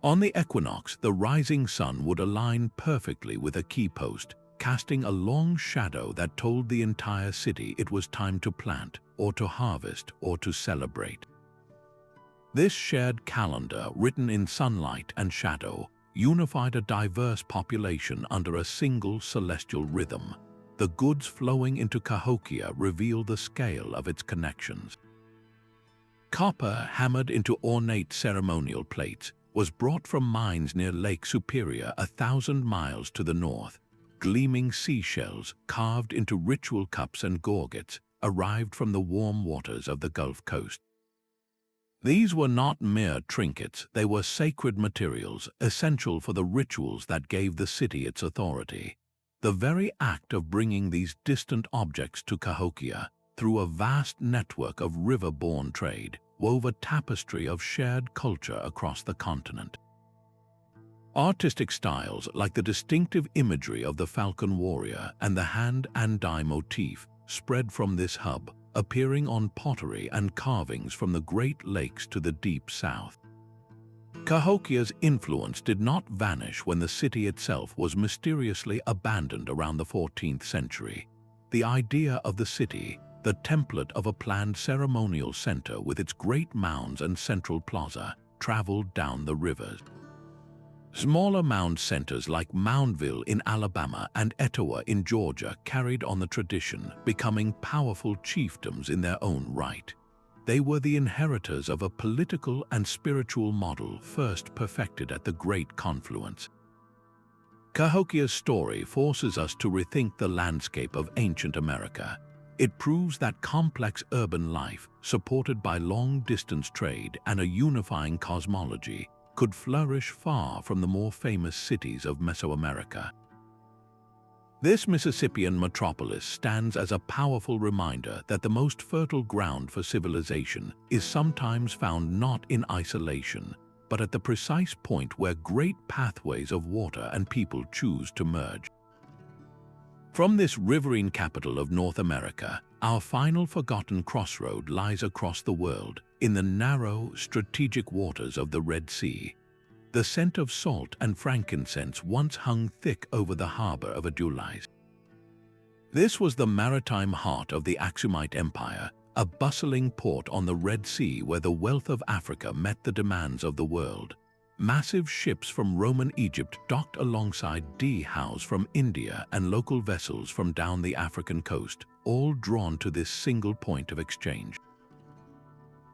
On the equinox, the rising sun would align perfectly with a key post, casting a long shadow that told the entire city it was time to plant, or to harvest, or to celebrate. This shared calendar, written in sunlight and shadow, unified a diverse population under a single celestial rhythm. The goods flowing into Cahokia revealed the scale of its connections. Copper, hammered into ornate ceremonial plates, was brought from mines near Lake Superior 1,000 miles to the north. Gleaming seashells, carved into ritual cups and gorgets, arrived from the warm waters of the Gulf Coast. These were not mere trinkets, they were sacred materials, essential for the rituals that gave the city its authority. The very act of bringing these distant objects to Cahokia, through a vast network of river-borne trade, wove a tapestry of shared culture across the continent. Artistic styles like the distinctive imagery of the falcon warrior and the hand and die motif spread from this hub, appearing on pottery and carvings from the Great Lakes to the deep south. Cahokia's influence did not vanish when the city itself was mysteriously abandoned around the 14th century. The idea of the city, the template of a planned ceremonial center with its great mounds and central plaza, traveled down the rivers. Smaller mound centers like Moundville in Alabama and Etowah in Georgia carried on the tradition, becoming powerful chiefdoms in their own right. They were the inheritors of a political and spiritual model first perfected at the Great Confluence. Cahokia's story forces us to rethink the landscape of ancient America. It proves that complex urban life, supported by long-distance trade and a unifying cosmology, could flourish far from the more famous cities of Mesoamerica. This Mississippian metropolis stands as a powerful reminder that the most fertile ground for civilization is sometimes found not in isolation, but at the precise point where great pathways of water and people choose to merge. From this riverine capital of North America, our final forgotten crossroad lies across the world, in the narrow, strategic waters of the Red Sea. The scent of salt and frankincense once hung thick over the harbor of Adulis. This was the maritime heart of the Aksumite Empire, a bustling port on the Red Sea where the wealth of Africa met the demands of the world. Massive ships from Roman Egypt docked alongside dhows from India and local vessels from down the African coast, all drawn to this single point of exchange.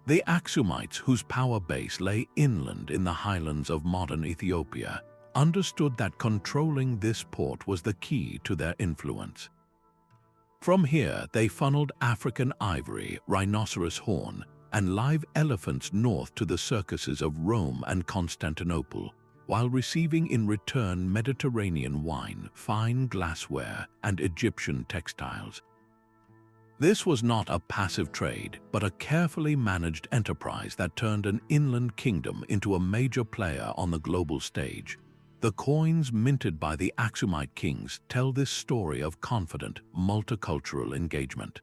The Aksumites, whose power base lay inland in the highlands of modern Ethiopia, understood that controlling this port was the key to their influence. From here, they funneled African ivory, rhinoceros horn, and live elephants north to the circuses of Rome and Constantinople, while receiving in return Mediterranean wine, fine glassware, and Egyptian textiles. This was not a passive trade, but a carefully managed enterprise that turned an inland kingdom into a major player on the global stage. The coins minted by the Aksumite kings tell this story of confident, multicultural engagement.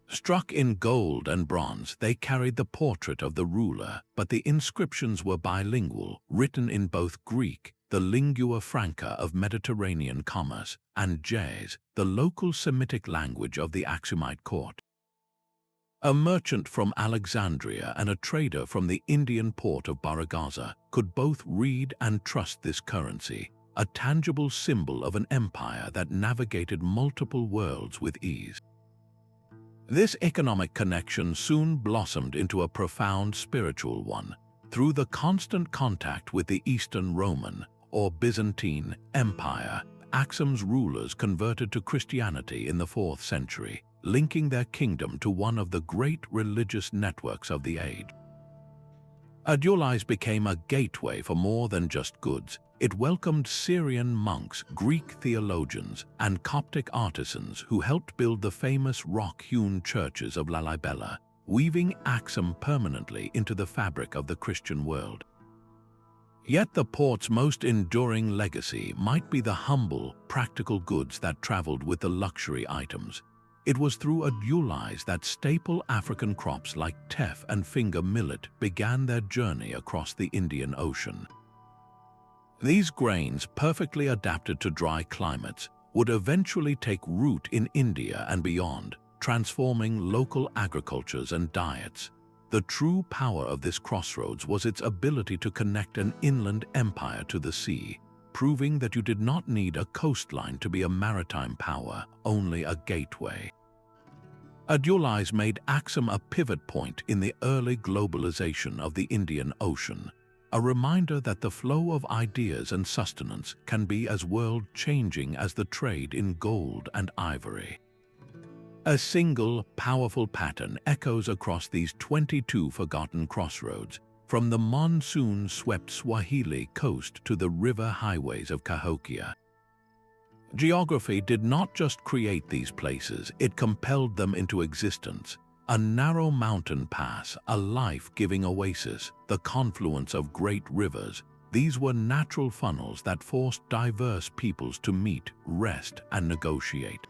Struck in gold and bronze, they carried the portrait of the ruler, but the inscriptions were bilingual, written in both Greek, the lingua franca of Mediterranean commerce, and Ge'ez, the local Semitic language of the Aksumite court. A merchant from Alexandria and a trader from the Indian port of Baragaza could both read and trust this currency, a tangible symbol of an empire that navigated multiple worlds with ease. This economic connection soon blossomed into a profound spiritual one. Through the constant contact with the Eastern Roman, or Byzantine, Empire, Aksum's rulers converted to Christianity in the 4th century, linking their kingdom to one of the great religious networks of the age. Adulis became a gateway for more than just goods. It welcomed Syrian monks, Greek theologians, and Coptic artisans who helped build the famous rock-hewn churches of Lalibela, weaving Axum permanently into the fabric of the Christian world. Yet the port's most enduring legacy might be the humble, practical goods that traveled with the luxury items. It was through Adulis that staple African crops like teff and finger millet began their journey across the Indian Ocean. These grains, perfectly adapted to dry climates, would eventually take root in India and beyond, transforming local agricultures and diets. The true power of this crossroads was its ability to connect an inland empire to the sea, proving that you did not need a coastline to be a maritime power, only a gateway. Adulis made Axum a pivot point in the early globalization of the Indian Ocean, a reminder that the flow of ideas and sustenance can be as world-changing as the trade in gold and ivory. A single, powerful pattern echoes across these 22 forgotten crossroads, from the monsoon-swept Swahili Coast to the river highways of Cahokia. Geography did not just create these places, it compelled them into existence. A narrow mountain pass, a life-giving oasis, the confluence of great rivers, these were natural funnels that forced diverse peoples to meet, rest, and negotiate.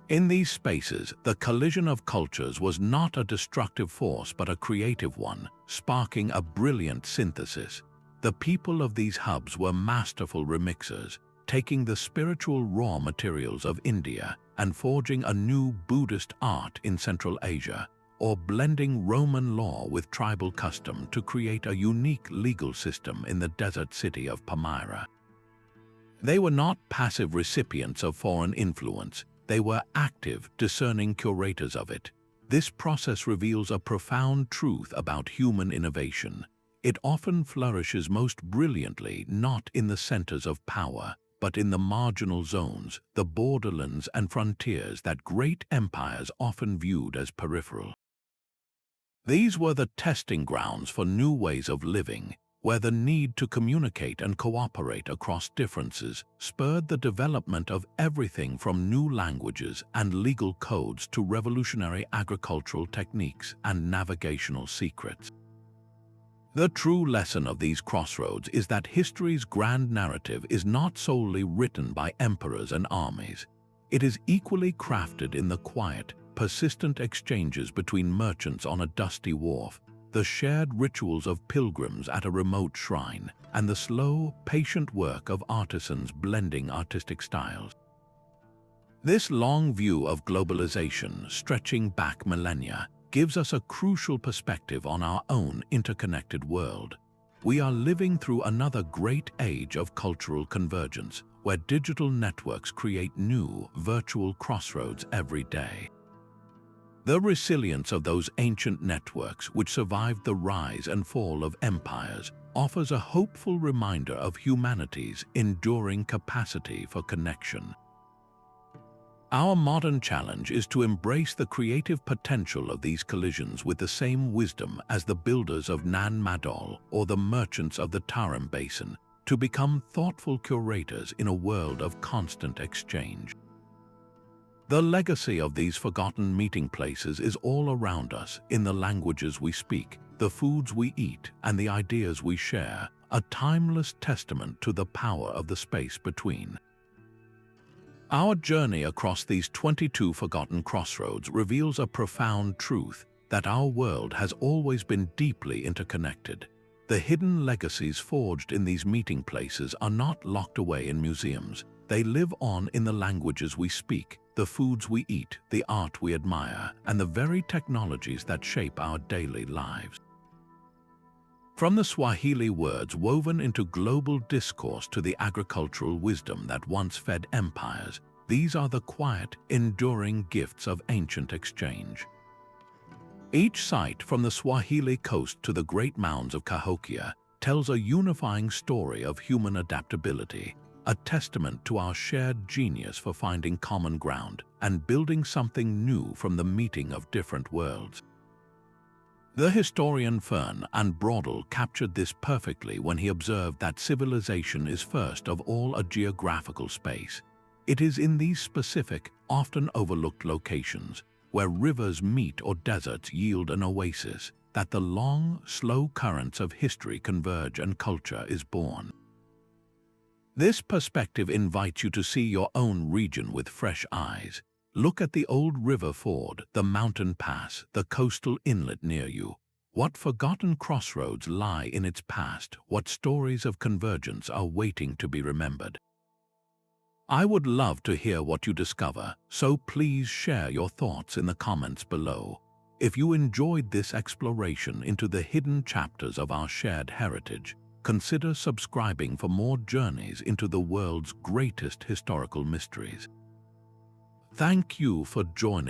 In these spaces, the collision of cultures was not a destructive force but a creative one, sparking a brilliant synthesis. The people of these hubs were masterful remixers, taking the spiritual raw materials of India and forging a new Buddhist art in Central Asia, or blending Roman law with tribal custom to create a unique legal system in the desert city of Palmyra. They were not passive recipients of foreign influence, they were active, discerning curators of it. This process reveals a profound truth about human innovation. It often flourishes most brilliantly not in the centers of power, but in the marginal zones, the borderlands and frontiers that great empires often viewed as peripheral. These were the testing grounds for new ways of living, where the need to communicate and cooperate across differences spurred the development of everything from new languages and legal codes to revolutionary agricultural techniques and navigational secrets. The true lesson of these crossroads is that history's grand narrative is not solely written by emperors and armies. It is equally crafted in the quiet, persistent exchanges between merchants on a dusty wharf, the shared rituals of pilgrims at a remote shrine, and the slow, patient work of artisans blending artistic styles. This long view of globalization, stretching back millennia, gives us a crucial perspective on our own interconnected world. We are living through another great age of cultural convergence, where digital networks create new, virtual crossroads every day. The resilience of those ancient networks which survived the rise and fall of empires offers a hopeful reminder of humanity's enduring capacity for connection. Our modern challenge is to embrace the creative potential of these collisions with the same wisdom as the builders of Madol or the merchants of the Tarim Basin, to become thoughtful curators in a world of constant exchange. The legacy of these forgotten meeting places is all around us, in the languages we speak, the foods we eat, and the ideas we share, a timeless testament to the power of the space between. Our journey across these 22 forgotten crossroads reveals a profound truth, that our world has always been deeply interconnected. The hidden legacies forged in these meeting places are not locked away in museums. They live on in the languages we speak, the foods we eat, the art we admire, and the very technologies that shape our daily lives. From the Swahili words woven into global discourse to the agricultural wisdom that once fed empires, these are the quiet, enduring gifts of ancient exchange. Each site, from the Swahili Coast to the great mounds of Cahokia, tells a unifying story of human adaptability, a testament to our shared genius for finding common ground and building something new from the meeting of different worlds. The historian Funan captured this perfectly when he observed that civilization is first of all a geographical space. It is in these specific, often overlooked locations, where rivers meet or deserts yield an oasis, that the long, slow currents of history converge and culture is born. This perspective invites you to see your own region with fresh eyes. Look at the old river ford, the mountain pass, the coastal inlet near you. What forgotten crossroads lie in its past? What stories of convergence are waiting to be remembered? I would love to hear what you discover, so please share your thoughts in the comments below. If you enjoyed this exploration into the hidden chapters of our shared heritage, consider subscribing for more journeys into the world's greatest historical mysteries. Thank you for joining